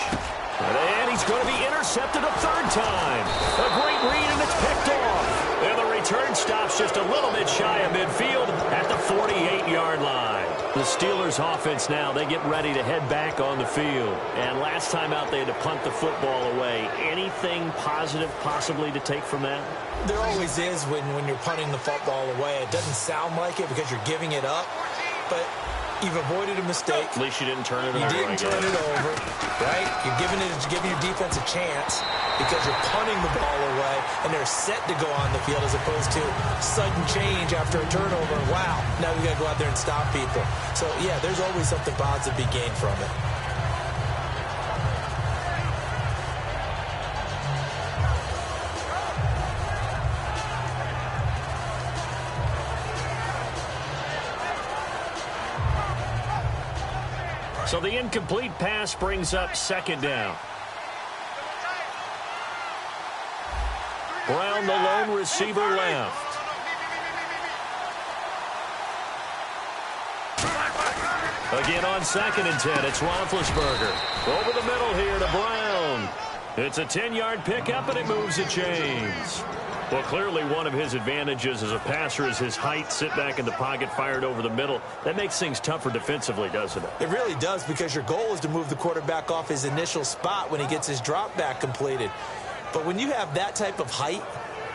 And he's going to be intercepted a third time. A great read, and it's picked off. And the return stops just a little bit shy of midfield at the 48-yard line. The Steelers' offense now, they get ready to head back on the field. And last time out, they had to punt the football away. Anything positive possibly to take from that? There always is when you're punting the football away. It doesn't sound like it because you're giving it up. But You've avoided a mistake. At least you didn't turn it over. You didn't turn it over, right? You're giving your defense a chance because you're punting the ball away, and they're set to go on the field as opposed to sudden change after a turnover. Wow, now we got to go out there and stop people. So, yeah, there's always something positive to be gained from it. So the incomplete pass brings up second down. Brown, the lone receiver, left. Again on 2nd and 10, it's Roethlisberger. Over the middle here to Brown. It's a 10-yard pickup, and it moves the chains. Well, clearly one of his advantages as a passer is his height. Sit back in the pocket, fired over the middle. That makes things tougher defensively, doesn't it? It really does, because your goal is to move the quarterback off his initial spot when he gets his drop back completed. But when you have that type of height,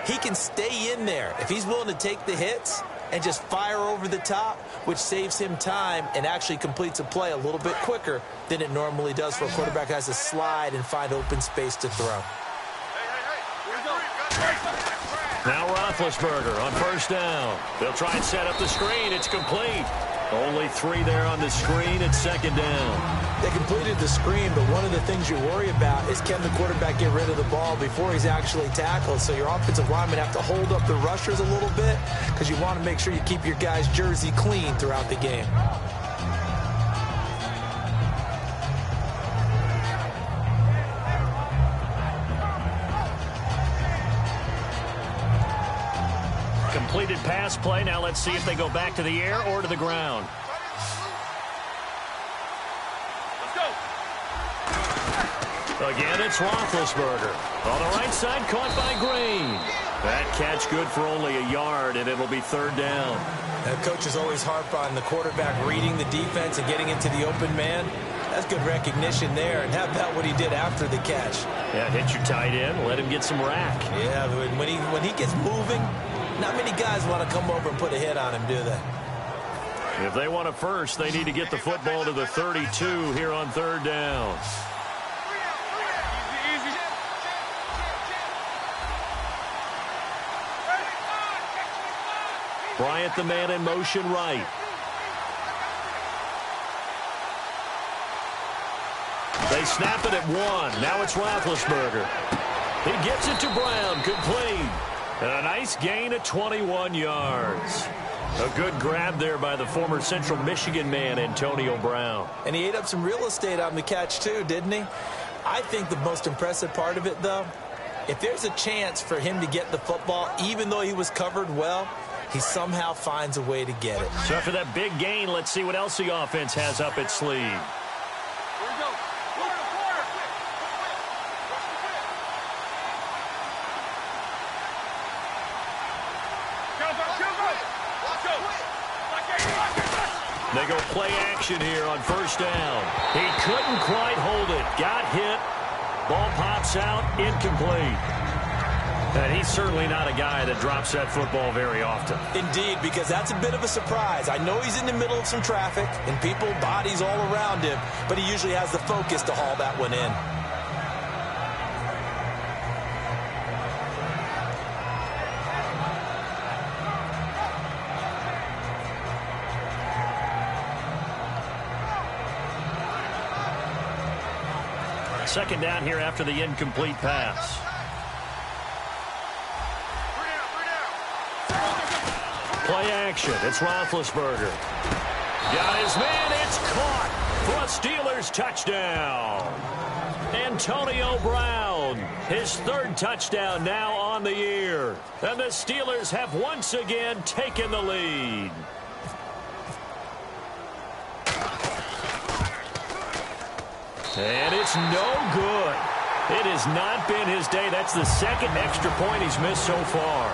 he can stay in there if he's willing to take the hits and just fire over the top, which saves him time and actually completes a play a little bit quicker than it normally does for a quarterback who has to slide and find open space to throw. Now Roethlisberger on 1st down. They'll try and set up the screen. It's complete. Only 3 there on the screen at 2nd down. They completed the screen, but one of the things you worry about is can the quarterback get rid of the ball before he's actually tackled? So your offensive linemen have to hold up the rushers a little bit because you want to make sure you keep your guy's jersey clean throughout the game. Completed pass play. Now let's see if they go back to the air or to the ground. Let's go. Again, it's Roethlisberger. On the right side, caught by Green. That catch good for only a yard, and it'll be 3rd down. Now, coaches always harp on the quarterback reading the defense and getting into the open man. That's good recognition there. And how about what he did after the catch? Yeah, hit your tight end, let him get some rack. Yeah, when he gets moving, not many guys want to come over and put a hit on him, do they? If they want a first, they need to get the football to the 32 here on 3rd down. Bryant, the man in motion right. They snap it at 1. Now it's Roethlisberger. He gets it to Brown. Complete. And a nice gain of 21 yards. A good grab there by the former Central Michigan man, Antonio Brown. And he ate up some real estate on the catch, too, didn't he? I think the most impressive part of it, though, if there's a chance for him to get the football, even though he was covered well, he somehow finds a way to get it. So after that big gain, let's see what else the offense has up its sleeve. They go play action here on 1st down. He couldn't quite hold it. Got hit. Ball pops out. Incomplete. And he's certainly not a guy that drops that football very often. Indeed, because that's a bit of a surprise. I know he's in the middle of some traffic and people, bodies all around him, but he usually has the focus to haul that one in. Second down here after the incomplete pass. Play action. It's Roethlisberger. Got his man. It's caught for a Steelers touchdown. Antonio Brown, his 3rd touchdown now on the year. And the Steelers have once again taken the lead. And it's no good. It has not been his day. That's the 2nd extra point he's missed so far.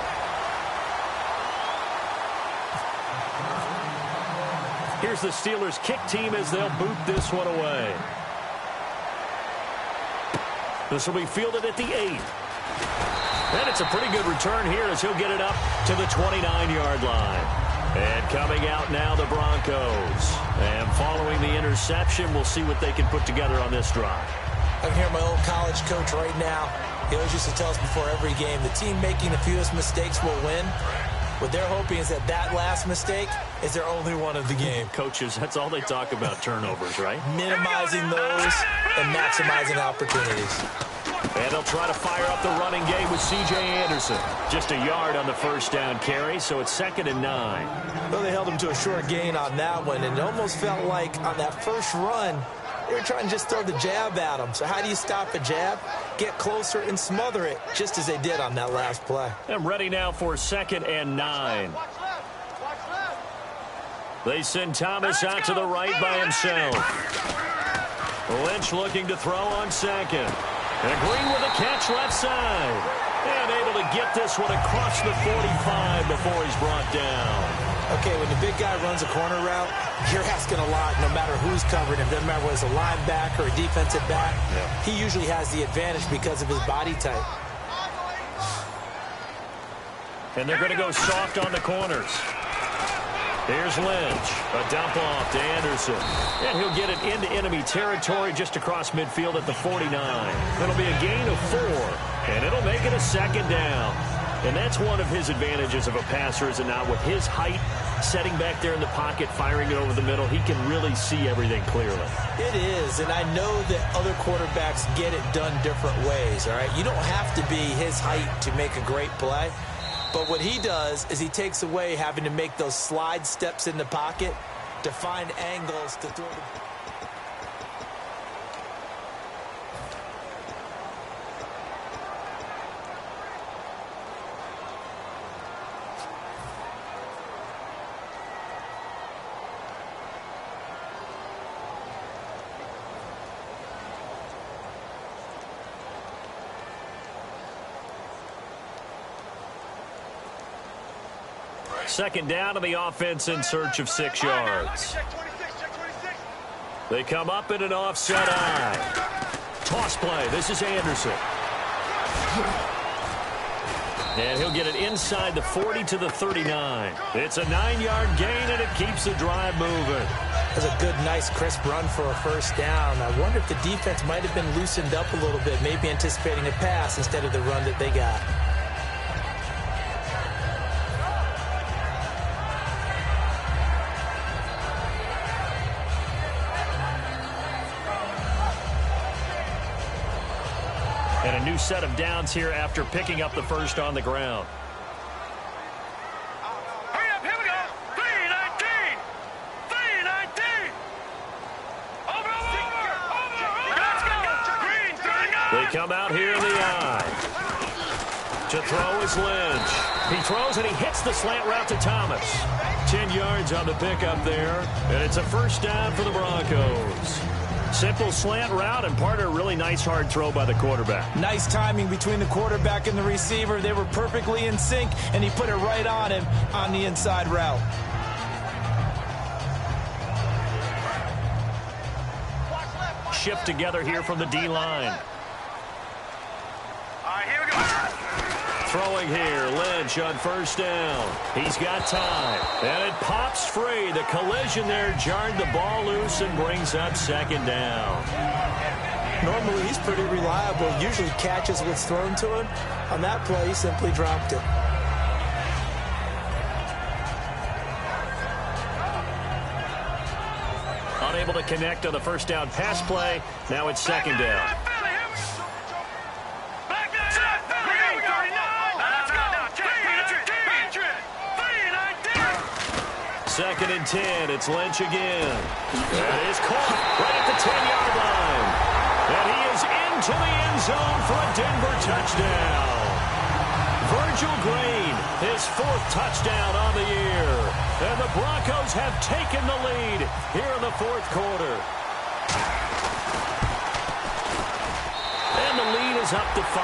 Here's the Steelers kick team as they'll boot this one away. This will be fielded at the 8. And it's a pretty good return here as he'll get it up to the 29-yard line. And coming out now, the Broncos. And following the interception, we'll see what they can put together on this drive. I can hear my old college coach right now. He always used to tell us before every game, the team making the fewest mistakes will win. What they're hoping is that that last mistake is their only one of the game. Coaches, that's all they talk about, turnovers, right? Minimizing those and maximizing opportunities. And they'll try to fire up the running game with C.J. Anderson. Just a yard on the first down carry, so it's 2nd and 9. Well, they held him to a short gain on that one, and it almost felt like on that first run, they were trying to just throw the jab at him. So how do you stop a jab? Get closer and smother it, just as they did on that last play. And ready now for 2nd and 9. They send Thomas out to the right by himself. Lynch looking to throw on second. And Green with a catch left side. And able to get this one across the 45 before he's brought down. Okay, when the big guy runs a corner route, you're asking a lot no matter who's covering him. Doesn't matter whether it's a linebacker or a defensive back. Yeah. He usually has the advantage because of his body type. And they're going to go soft on the corners. Here's Lynch. A dump off to Anderson. And he'll get it into enemy territory just across midfield at the 49. It'll be a gain of 4. And it'll make it a 2nd down. And that's one of his advantages of a passer, is it not? With his height, setting back there in the pocket, firing it over the middle, he can really see everything clearly. It is, and I know that other quarterbacks get it done different ways, all right? You don't have to be his height to make a great play. But what he does is he takes away having to make those slide steps in the pocket to find angles to throw the... Second down to the offense in search of 6 yards. They come up in an offset eye. Toss play. This is Anderson. And he'll get it inside the 40 to the 39. It's a 9-yard gain, and it keeps the drive moving. That's a good, nice, crisp run for a first down. I wonder if the defense might have been loosened up a little bit, maybe anticipating a pass instead of the run that they got. And a new set of downs here after picking up the first on the ground. Hurry up, here we go. 3-19. 3-19. Over. Let's go. Green, 39. They come out here in the eye. To throw is Lynch. He throws and he hits the slant route to Thomas. 10 yards on the pickup there. And it's a first down for the Broncos. Simple slant route, and part of a really nice hard throw by the quarterback. Nice timing between the quarterback and the receiver. They were perfectly in sync, and he put it right on him on the inside route. Shift together here from the D-line. All right, here we go. Throwing here, Lynch on first down. He's got time, and it pops free. The collision there jarred the ball loose and brings up second down. Normally, he's pretty reliable. Usually catches what's thrown to him. On that play, he simply dropped it. Unable to connect on the first down pass play. Now it's second down. Second and 10. It's Lynch again. That is caught right at the 10-yard line. And he is into the end zone for a Denver touchdown. Virgil Green, his 4th touchdown on the year. And the Broncos have taken the lead here in the 4th quarter. And the lead is up to 5.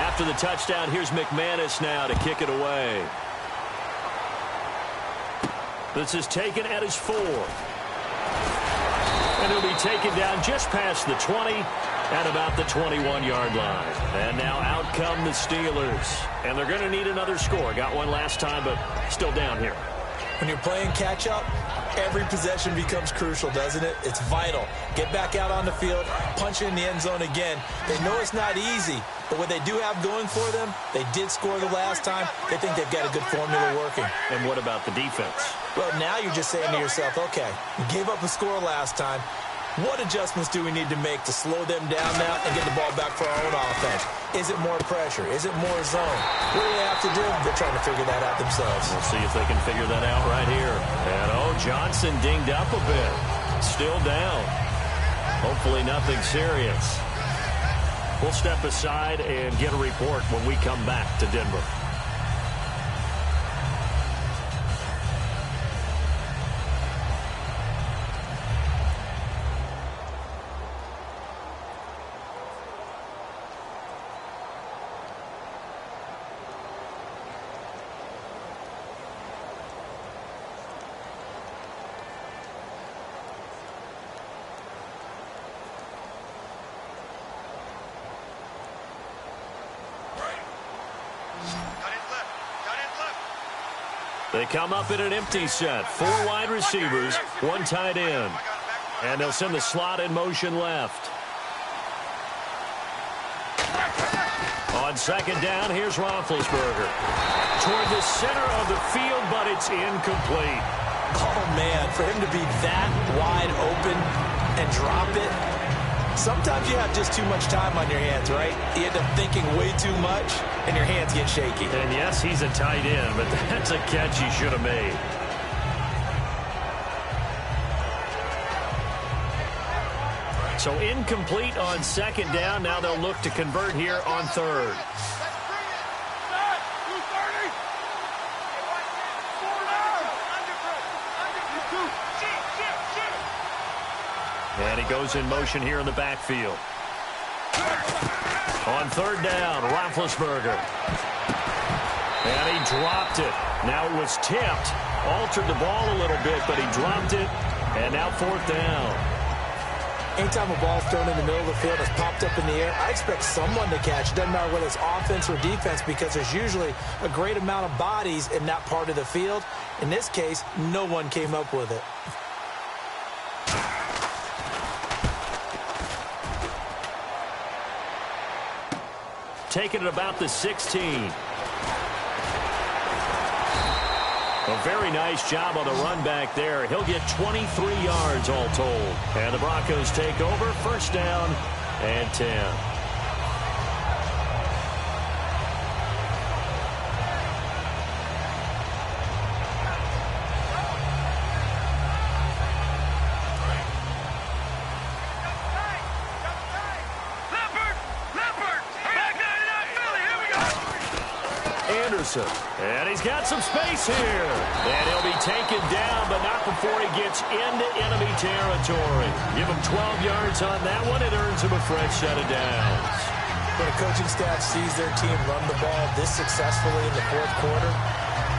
After the touchdown, here's McManus now to kick it away. This is taken at his 4. And he'll be taken down just past the 20 At about the 21-yard line. And now out come the Steelers. And they're going to need another score. Got one last time, but still down here. When you're playing catch-up, every possession becomes crucial, doesn't it? It's vital. Get back out on the field, punch it in the end zone again. They know it's not easy, but what they do have going for them, they did score the last time. They think they've got a good formula working. And what about the defense? Well, now you're just saying to yourself, okay, we gave up a score last time. What adjustments do we need to make to slow them down now and get the ball back for our own offense? Is it more pressure? Is it more zone? What do they have to do? They're trying to figure that out themselves. We'll see if they can figure that out right here. And, Johnson dinged up a bit. Still down. Hopefully nothing serious. We'll step aside and get a report when we come back to Denver. They come up in an empty set. 4 wide receivers, 1 tight end. And they'll send the slot in motion left. On second down, here's Roethlisberger. Toward the center of the field, but it's incomplete. Oh, man, for him to be that wide open and drop it. Sometimes you have just too much time on your hands, right? You end up thinking way too much, and your hands get shaky. And yes, he's a tight end, but that's a catch he should have made. So incomplete on second down. Now they'll look to convert here on third. And he goes in motion here in the backfield. On third down, Roethlisberger. And he dropped it. Now it was tipped. Altered the ball a little bit, but he dropped it. And now fourth down. Anytime a ball's thrown in the middle of the field, it's popped up in the air, I expect someone to catch. It doesn't matter whether it's offense or defense, because there's usually a great amount of bodies in that part of the field. In this case, no one came up with it. Taking it about the 16. A very nice job on the run back there. He'll get 23 yards all told. And the Broncos take over. First down and 10. And he's got some space here. And he'll be taken down, but not before he gets into enemy territory. Give him 12 yards on that one. It earns him a fresh set of downs. When a coaching staff sees their team run the ball this successfully in the fourth quarter,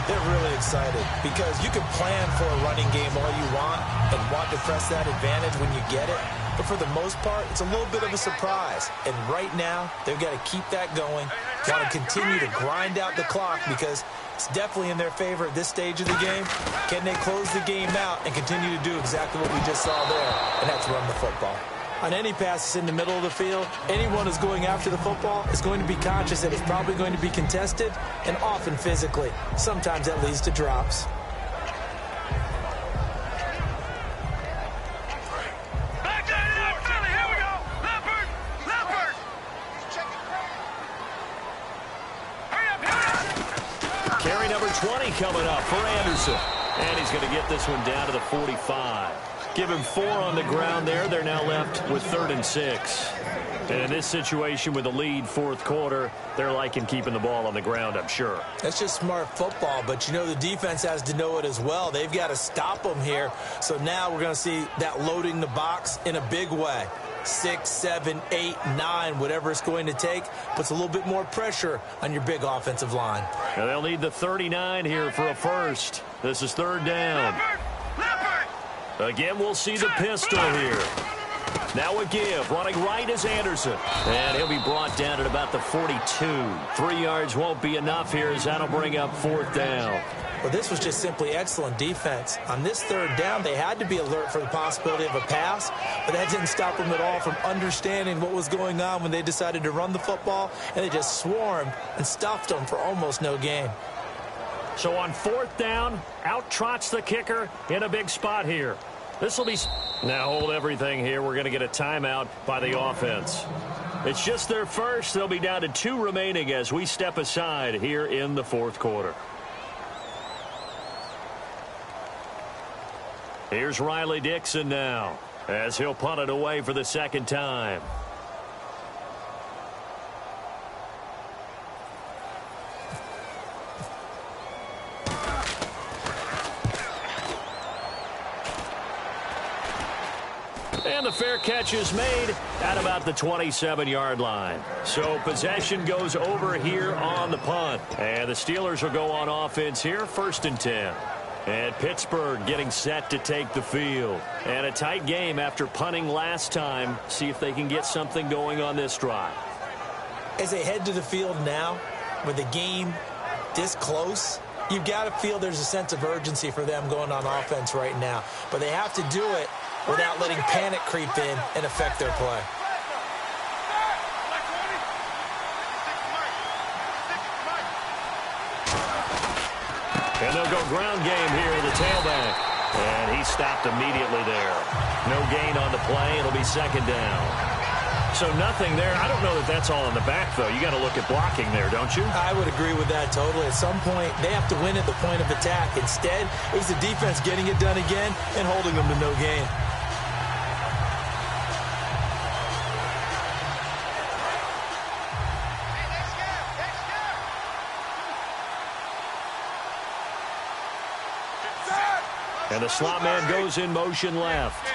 they're really excited, because you can plan for a running game all you want and want to press that advantage when you get it. But for the most part, it's a little bit of a surprise. And right now, they've got to keep that going. Want to continue to grind out the clock, because it's definitely in their favor at this stage of the game. Can they close the game out and continue to do exactly what we just saw there? And that's run the football. On any passes in the middle of the field, anyone who's going after the football is going to be conscious that it's probably going to be contested, and often physically. Sometimes that leads to drops. Carry number 20 coming up for Anderson. And he's going to get this one down to the 45. Give him 4 on the ground there. They're now left with 3rd and 6. And in this situation with the lead fourth quarter, they're liking keeping the ball on the ground, I'm sure. That's just smart football, but you know the defense has to know it as well. They've got to stop them here. So now we're going to see that loading the box in a big way. 6, 7, 8, 9, whatever it's going to take, puts a little bit more pressure on your big offensive line. And they'll need the 39 here for a first. This is 3rd down. Again, we'll see the pistol here. Now a give. Running right is Anderson. And he'll be brought down at about the 42. 3 yards won't be enough here as that'll bring up 4th down. Well, this was just simply excellent defense. On this 3rd down, they had to be alert for the possibility of a pass, but that didn't stop them at all from understanding what was going on when they decided to run the football, and they just swarmed and stuffed them for almost no gain. So on 4th down, out trots the kicker in a big spot here. This will be... Now hold everything here. We're going to get a timeout by the offense. It's just their first. They'll be down to 2 remaining as we step aside here in the 4th quarter. Here's Riley Dixon now as he'll punt it away for the 2nd time. And the fair catch is made at about the 27-yard line. So possession goes over here on the punt. And the Steelers will go on offense here, 1st and 10. And Pittsburgh getting set to take the field. And a tight game after punting last time. See if they can get something going on this drive. As they head to the field now, with the game this close, you've got to feel there's a sense of urgency for them going on offense right now. But they have to do it without letting panic creep in and affect their play. And they'll go ground game here with the tailback. And he stopped immediately there. No gain on the play. It'll be 2nd down. So nothing there. I don't know that that's all in the back, though. You got to look at blocking there, don't you? I would agree with that totally. At some point, they have to win at the point of attack. Instead, it was the defense getting it done again and holding them to no gain. And the slot man goes in motion left.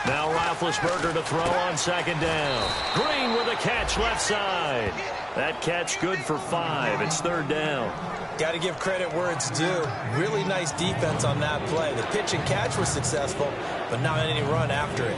Now Roethlisberger to throw on 2nd down. Green with a catch left side. That catch good for 5. It's 3rd down. Got to give credit where it's due. Really nice defense on that play. The pitch and catch was successful, but not any run after it.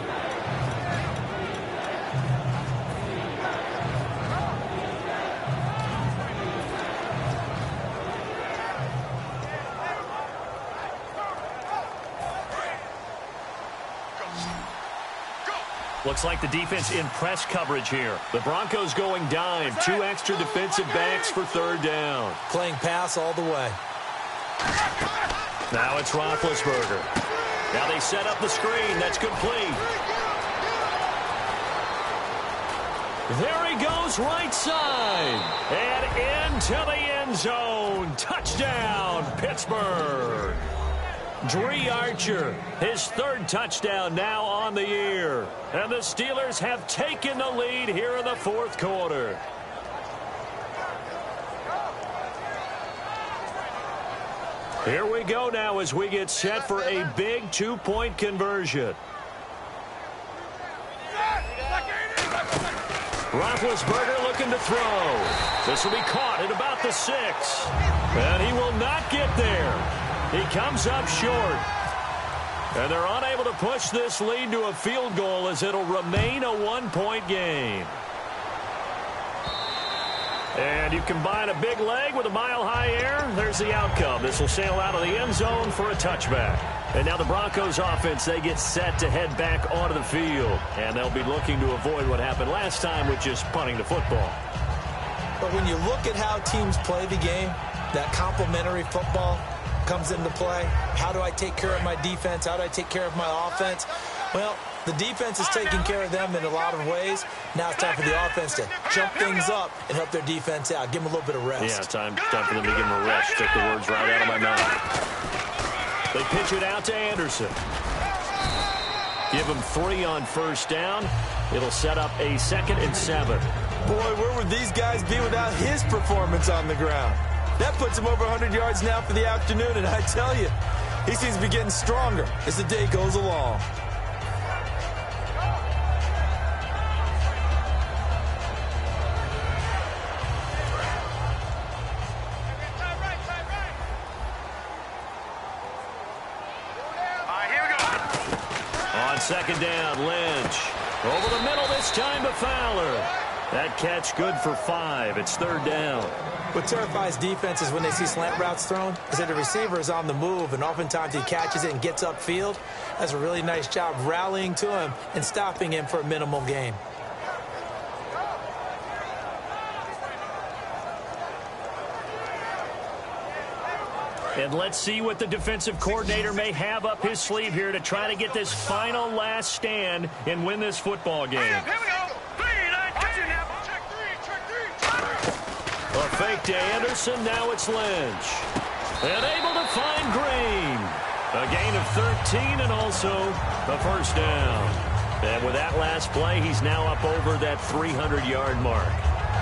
Looks like the defense in press coverage here. The Broncos going dime. 2 extra defensive backs for 3rd down. Playing pass all the way. Now it's Roethlisberger. Now they set up the screen. That's complete. There he goes right side. And into the end zone. Touchdown, Pittsburgh. Dree Archer, his 3rd touchdown now on the year. And the Steelers have taken the lead here in the 4th quarter. Here we go now as we get set for a big 2-point conversion. Roethlisberger looking to throw. This will be caught at about the 6. And he will not get there. He comes up short. And they're unable to push this lead to a field goal as it'll remain a 1-point game. And you combine a big leg with a mile-high air, there's the outcome. This will sail out of the end zone for a touchback. And now the Broncos offense, they get set to head back onto the field. And they'll be looking to avoid what happened last time with just punting the football. But when you look at how teams play the game, that complementary football comes into play. How do I take care of my defense? How do I take care of my offense? Well, the defense is taking care of them in a lot of ways. Now it's time for the offense to jump things up and help their defense out. Give them a little bit of rest. Yeah, time for them to give them a rest. Take the words right out of my mouth. They pitch it out to Anderson. Give him 3 on 1st down. It'll set up a 2nd and 7. Boy, where would these guys be without his performance on the ground? That puts him over 100 yards now for the afternoon, and I tell you, he seems to be getting stronger as the day goes along. second down, Lynch. Over the middle this time to Fowler. That catch good for 5. It's third down. What terrifies defenses when they see slant routes thrown is that the receiver is on the move, and oftentimes he catches it and gets upfield. That's a really nice job rallying to him and stopping him for a minimal gain. And let's see what the defensive coordinator may have up his sleeve here to try to get this final last stand and win this football game. Here we go. 3, 9, 2. Check 3. A fake to Anderson. Now it's Lynch. And able to find Green. A gain of 13 and also a first down. And with that last play, he's now up over that 300-yard mark.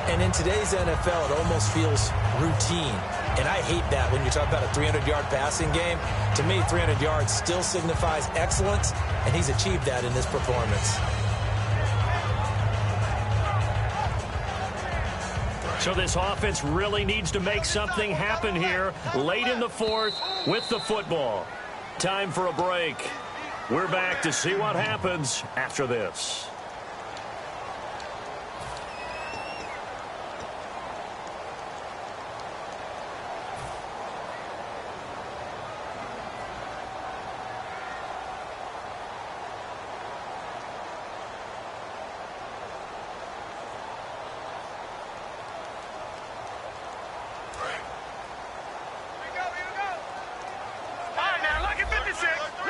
And in today's NFL, it almost feels routine. And I hate that when you talk about a 300-yard passing game. To me, 300 yards still signifies excellence, and he's achieved that in this performance. So this offense really needs to make something happen here late in the fourth with the football. Time for a break. We're back to see what happens after this.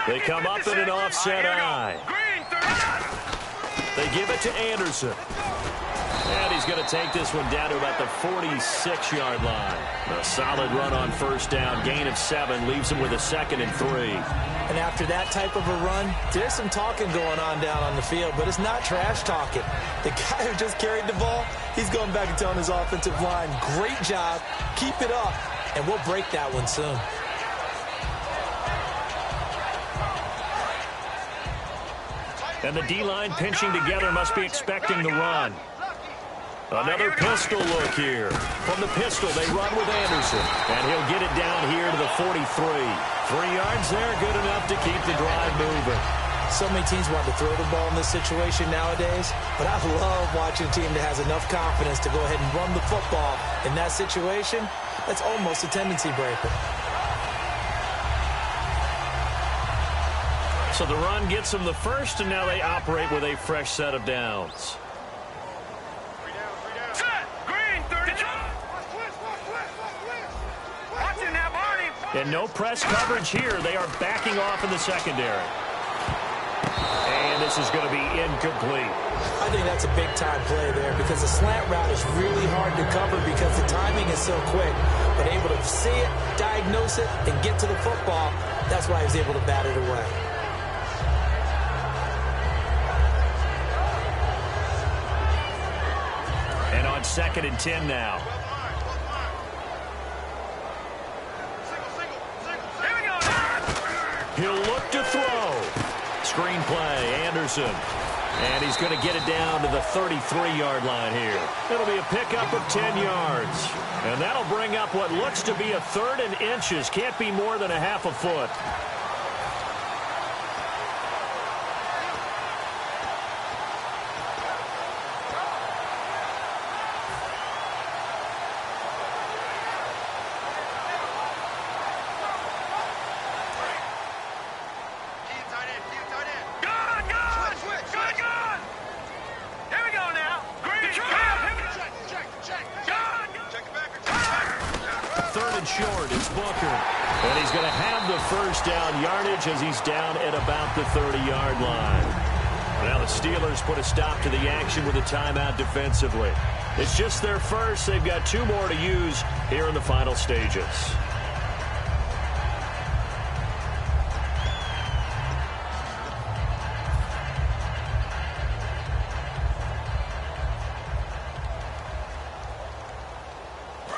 They come up in an offset eye. They give it to Anderson. And he's going to take this one down to about the 46-yard line. A solid run on first down. Gain of 7 leaves him with a 2nd and 3. And after that type of a run, there's some talking going on down on the field, but it's not trash talking. The guy who just carried the ball, he's going back and telling his offensive line, great job, keep it up, and we'll break that one soon. And the D-line pinching together must be expecting the run. Another pistol look here. From the pistol, they run with Anderson. And he'll get it down here to the 43. 3 yards there, good enough to keep the drive moving. So many teams want to throw the ball in this situation nowadays, but I love watching a team that has enough confidence to go ahead and run the football in that situation. That's almost a tendency breaker. So the run gets them the first, and now they operate with a fresh set of downs. And no press coverage here. They are backing off in the secondary. And this is going to be incomplete. I think that's a big-time play there because the slant route is really hard to cover because the timing is so quick. But able to see it, diagnose it, and get to the football, that's why he was able to bat it away. And on 2nd and 10 now. He'll look to throw. Screen play, Anderson. And he's going to get it down to the 33-yard line here. It'll be a pickup of 10 yards. And that'll bring up what looks to be a 3rd and inches. Can't be more than a half a foot. Short, it's Booker. And he's going to have the first down yardage as he's down at about the 30-yard line. Now the Steelers put a stop to the action with a timeout defensively. It's just their first. They've got 2 more to use here in the final stages.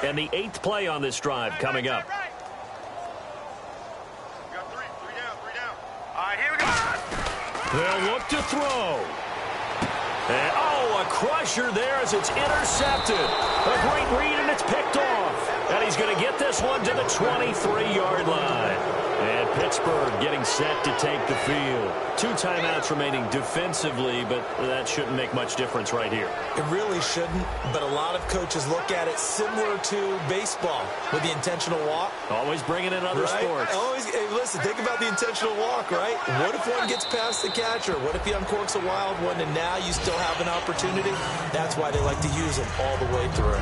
And the 8th play on this drive coming up. All right, here we go. They'll look to throw. And, oh, a crusher there as it's intercepted. A great read, and it's picked off. And he's going to get this one to the 23-yard line. And Pittsburgh getting set to take the field. 2 timeouts remaining defensively, but that shouldn't make much difference right here. It really shouldn't, but a lot of coaches look at it similar to baseball with the intentional walk. Always bringing in other sports. Always, hey, listen, think about the intentional walk, right? What if one gets past the catcher? What if he uncorks a wild one and now you still have an opportunity? That's why they like to use them all the way through.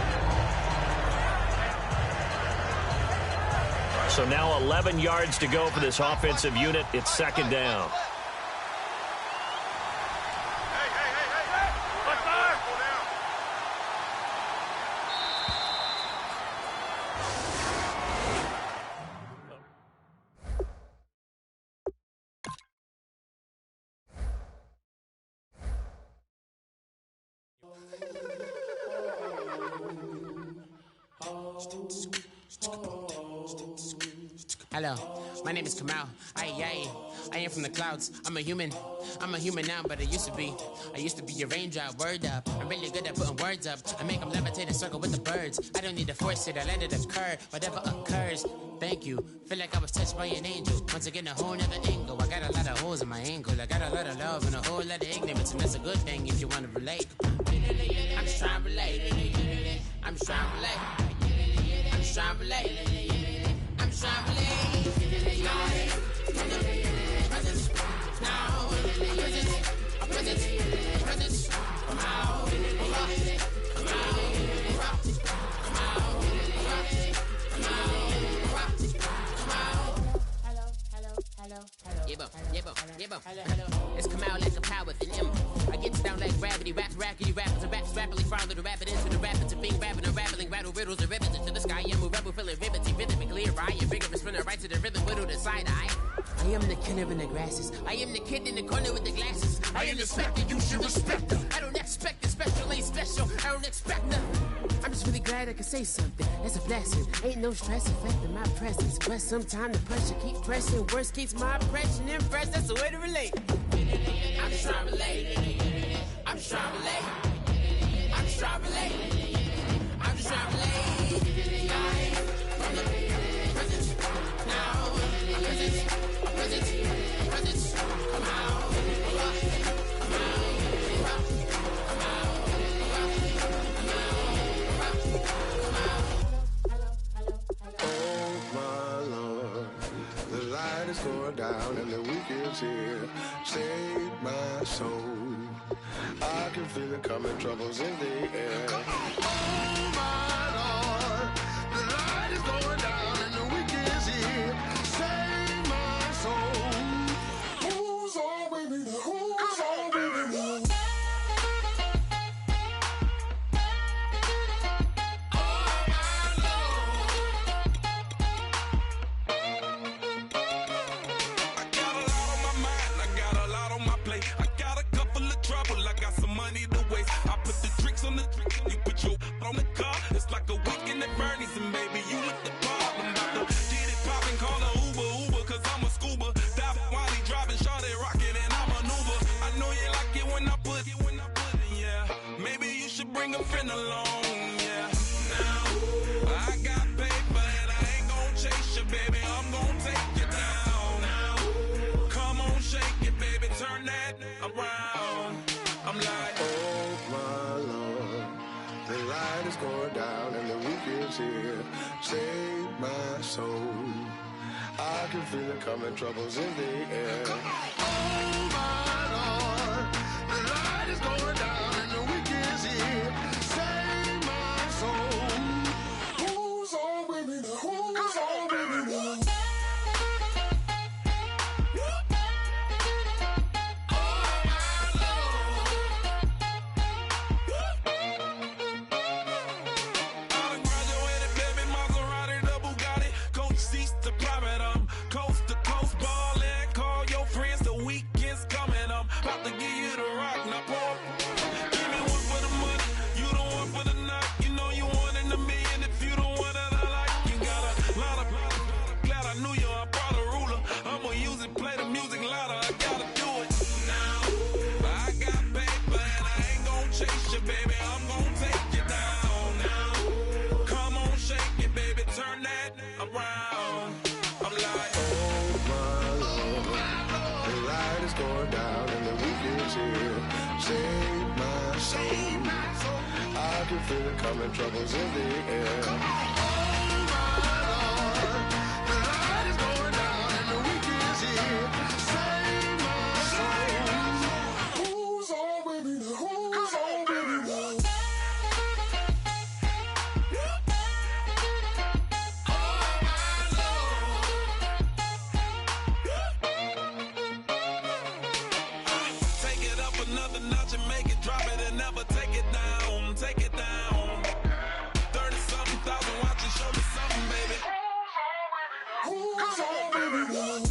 So now 11 yards to go for this offensive unit. It's 2nd down. Hello, my name is Kamal. I am from the clouds. I'm a human now, but I used to be a raindrop. Word up, I'm really good at putting words up. I make them levitate and circle with the birds. I don't need to force it, I let it occur. Whatever occurs, thank you. Feel like I was touched by an angel. Once again, a whole nother angle. I got a lot of holes in my angle. I got a lot of love and a whole lot of ignorance, and that's a good thing if you want to relate. I'm just trying to relate. I'm just trying to relate. I'm just trying to relate. I'm just trying to relate. It's come out like a power within him. I get down like gravity, rackety rappers and raps rapidly follow the rapid into the rapids of being rapping and rattling, rattle riddles and rivets into the sky. I'm a rebel feeling rhythmically right and vigorous, spinning right to the rhythm, whittle the side eye. I am the killer in the grasses. I am the kid in the corner with the glasses. I am the specter, you should respect them. I don't expect the special, ain't special. I don't expect nothing. I'm just really glad I can say something. That's a blessing. Ain't no stress affecting my presence. But sometimes the pressure keep pressing. Worst keeps my impression impressed. That's the way to relate. I'm just trying to relate. I'm just trying to relate. I'm just trying to relate. I'm just trying to relate. From the presence now. Presence. Come out. Going down and the week is here. Save my soul. I can feel it coming, troubles in the air. Oh my Lord, the light is going down and the week is here. Save my soul. Who's on with me? Who's on with me? On the car, it's like a weekend at Bernie's, and baby, you with the problem. About to get it poppin', call a Uber, cause I'm a scuba. Dive while he driving, shawty rockin', and I maneuver. I know you like it when I put it, yeah. Maybe you should bring a friend along, yeah. Now, I got paper, and I ain't gon' chase you, baby. I'm gon' take you down. Now, come on, shake it, baby, turn that around. I'm like, oh my Lord. The light is going down and the week is here. Save my soul. I can feel it coming, troubles in the air. Oh my Lord, the light is going down and the week is here. Save my soul. Who's on with me? Who's on with me? Coast to coast ballin', call your friends, the weekend's coming up. I can feel it coming, troubles in the air. Oh my Lord, the light is going down and the week is here. Save my soul. Who's on with me now? Who's on with me now? Another notch and make it drop it and never take it down. Take it down. 30-something thousand watching, show me something, baby. Who's on, baby? Who's on?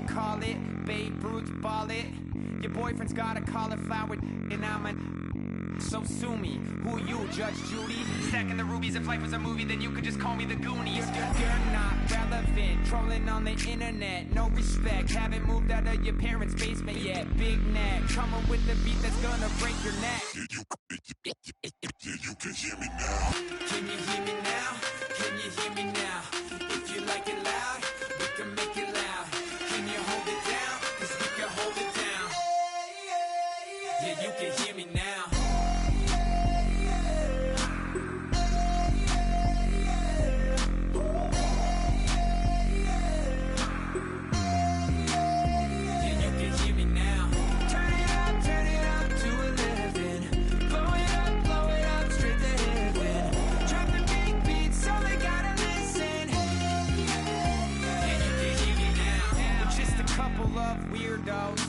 Call it, Babe Ruth ball it. Your boyfriend's got a cauliflower and I'm a... So sue me, who you, Judge Judy? Stacking the rubies, if life was a movie, then you could just call me the Goonies. You're not relevant, trolling on the internet. No respect, haven't moved out of your parents' basement yet. Big neck, coming with the beat that's gonna break your neck. You can hear me now. Can you hear me now? Can you hear me now? If you like it loud, we can make it loud. Can you hold it down? 'Cause we can hold it down. Yeah, you can hear me now. Yeah, you can hear me now. Turn it up to 11. Blow it up, straight to heaven. Drop the big beats, so they gotta listen. Yeah, you can hear me now. We're just a couple of weirdos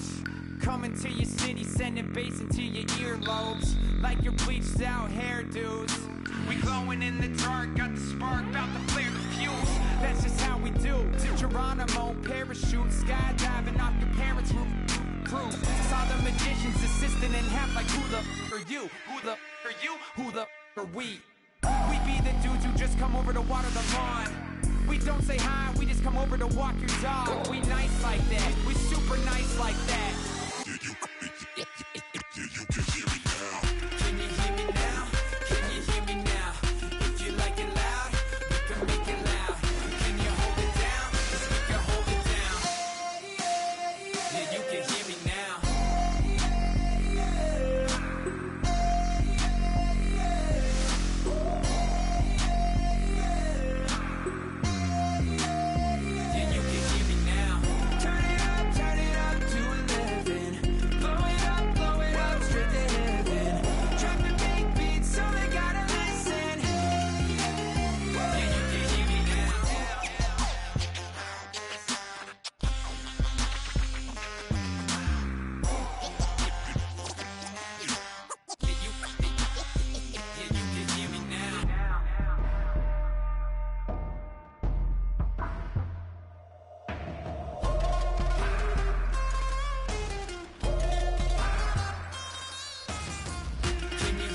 coming to your city, sending bass into your earlobes like your bleached out hairdos. We glowing in the dark, got the spark, about to flare the fuse. That's just how we do. Geronimo, parachute, skydiving off your parents' roof. Crew, saw the magician's assistant in half like who the are you? Who the are you? Who the are we? We be the dudes who just come over to water the lawn. We don't say hi, we just come over to walk your dog. We nice like that, we super nice like that. You can hear me now. Can you hear me now? Can you hear me now? If you like it loud, we can make it loud. Can you hold it down? 'Cause we can hold it down. Yeah, you can hear me now. Yeah, you can hear me now. Turn it up to 11. Blow it up, straight to heaven. Drop the big beats, so they gotta listen. Yeah, you can hear me now. Yeah, you can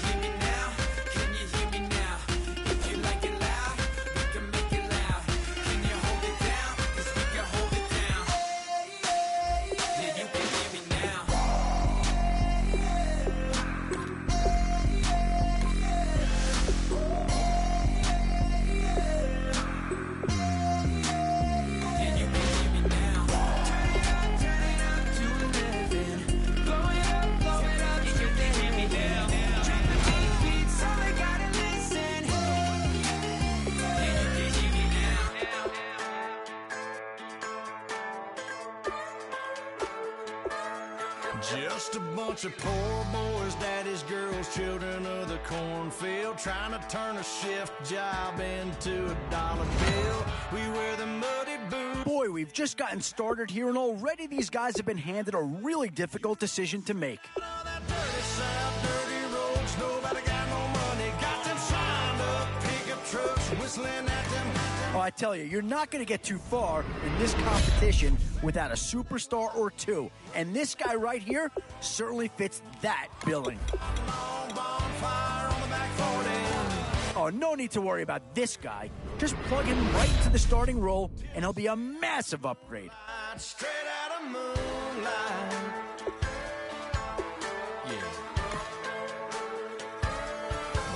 hear me now. Can you hear me now? Can you hear me now? If you like it loud, we can make it loud. Can you hold it down? 'Cause we can hold it down. Yeah, you can hear me now. Yeah, you can hear me now. Turn it up to 11. Blow it up, straight to heaven. Drop the big beats, so they gotta listen. Yeah, you can hear me now. Just a bunch of poor boys, daddy's girls, children of the cornfield, trying to turn a shift job into a dollar bill. We wear the muddy boots. Boy, we've just gotten started here, and already these guys have been handed a really difficult decision to make. All that dirty south, dirty roads, nobody got no money. Got them signed up, pickup trucks, whistling at them. Oh, I tell you, you're not going to get too far in this competition without a superstar or two. And this guy right here certainly fits that billing. Long bonfire on the back 40. Oh, Oh, no need to worry about this guy. Just plug him right into the starting role, and he'll be a massive upgrade. Straight out of moonlight.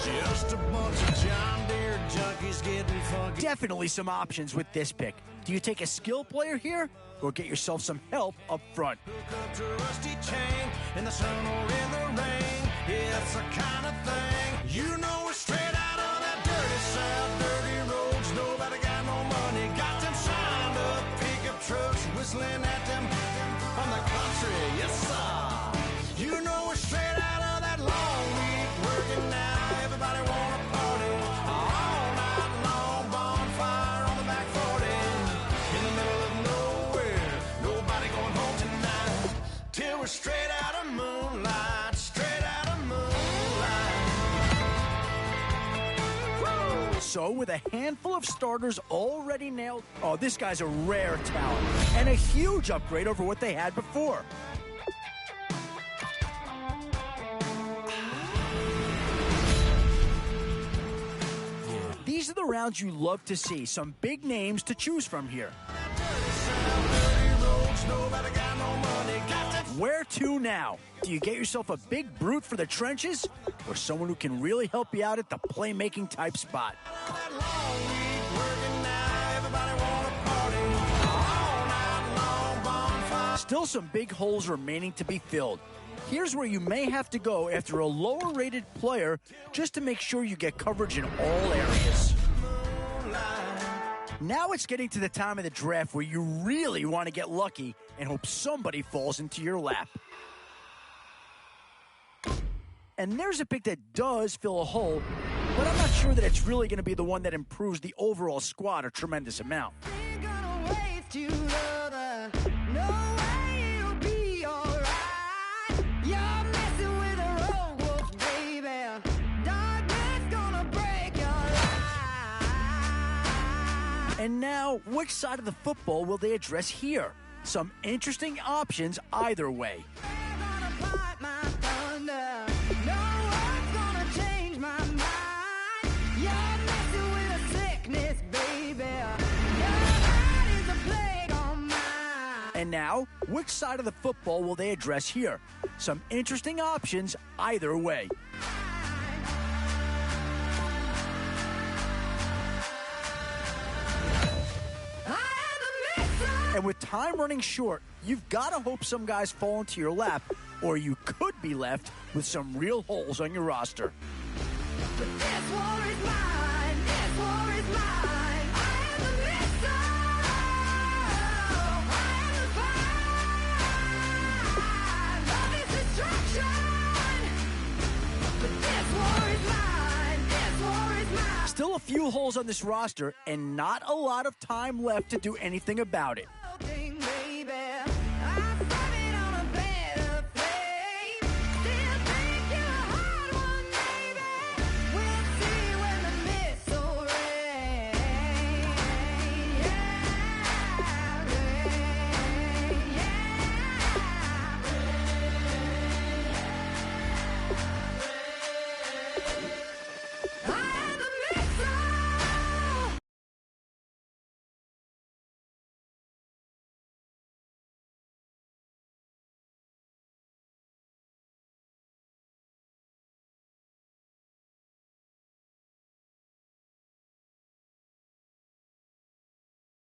Just a bunch of John Deere junkies getting funky. Definitely some options with this pick. Do you take a skill player here, or get yourself some help up front? Hook up to a rusty chain in the sun or in the rain. It's the kind of thing you know we're straight out of that dirty south, dirty roads. Nobody got no money, got them signed up pickup trucks whistling at them on the country. Yes, sir. You know we're straight out of that long week working now. Everybody wanna party all night long. Bonfire on the back 40 in the middle of nowhere. Nobody going home tonight till we're straight out of moonlight. Straight out of moonlight. Woo! So, with a handful of starters already nailed, oh, this guy's a rare talent and a huge upgrade over what they had before. These are the rounds you love to see. Some big names to choose from here. Where to now? Do you get yourself a big brute for the trenches, or someone who can really help you out at the playmaking type spot? Still some big holes remaining to be filled. Here's where you may have to go after a lower-rated player just to make sure you get coverage in all areas. Now it's getting to the time of the draft where you really want to get lucky and hope somebody falls into your lap. And there's a pick that does fill a hole, but I'm not sure that it's really going to be the one that improves the overall squad a tremendous amount. And now, which side of the football will they address here? Some interesting options either way. And now, which side of the football will they address here? Some interesting options either way. And with time running short, you've got to hope some guys fall into your lap, or you could be left with some real holes on your roster. But this war is mine, this war is mine. I am the missile, I am the fire. Love is destruction. But this war is mine, this war is mine. Still a few holes on this roster, and not a lot of time left to do anything about it.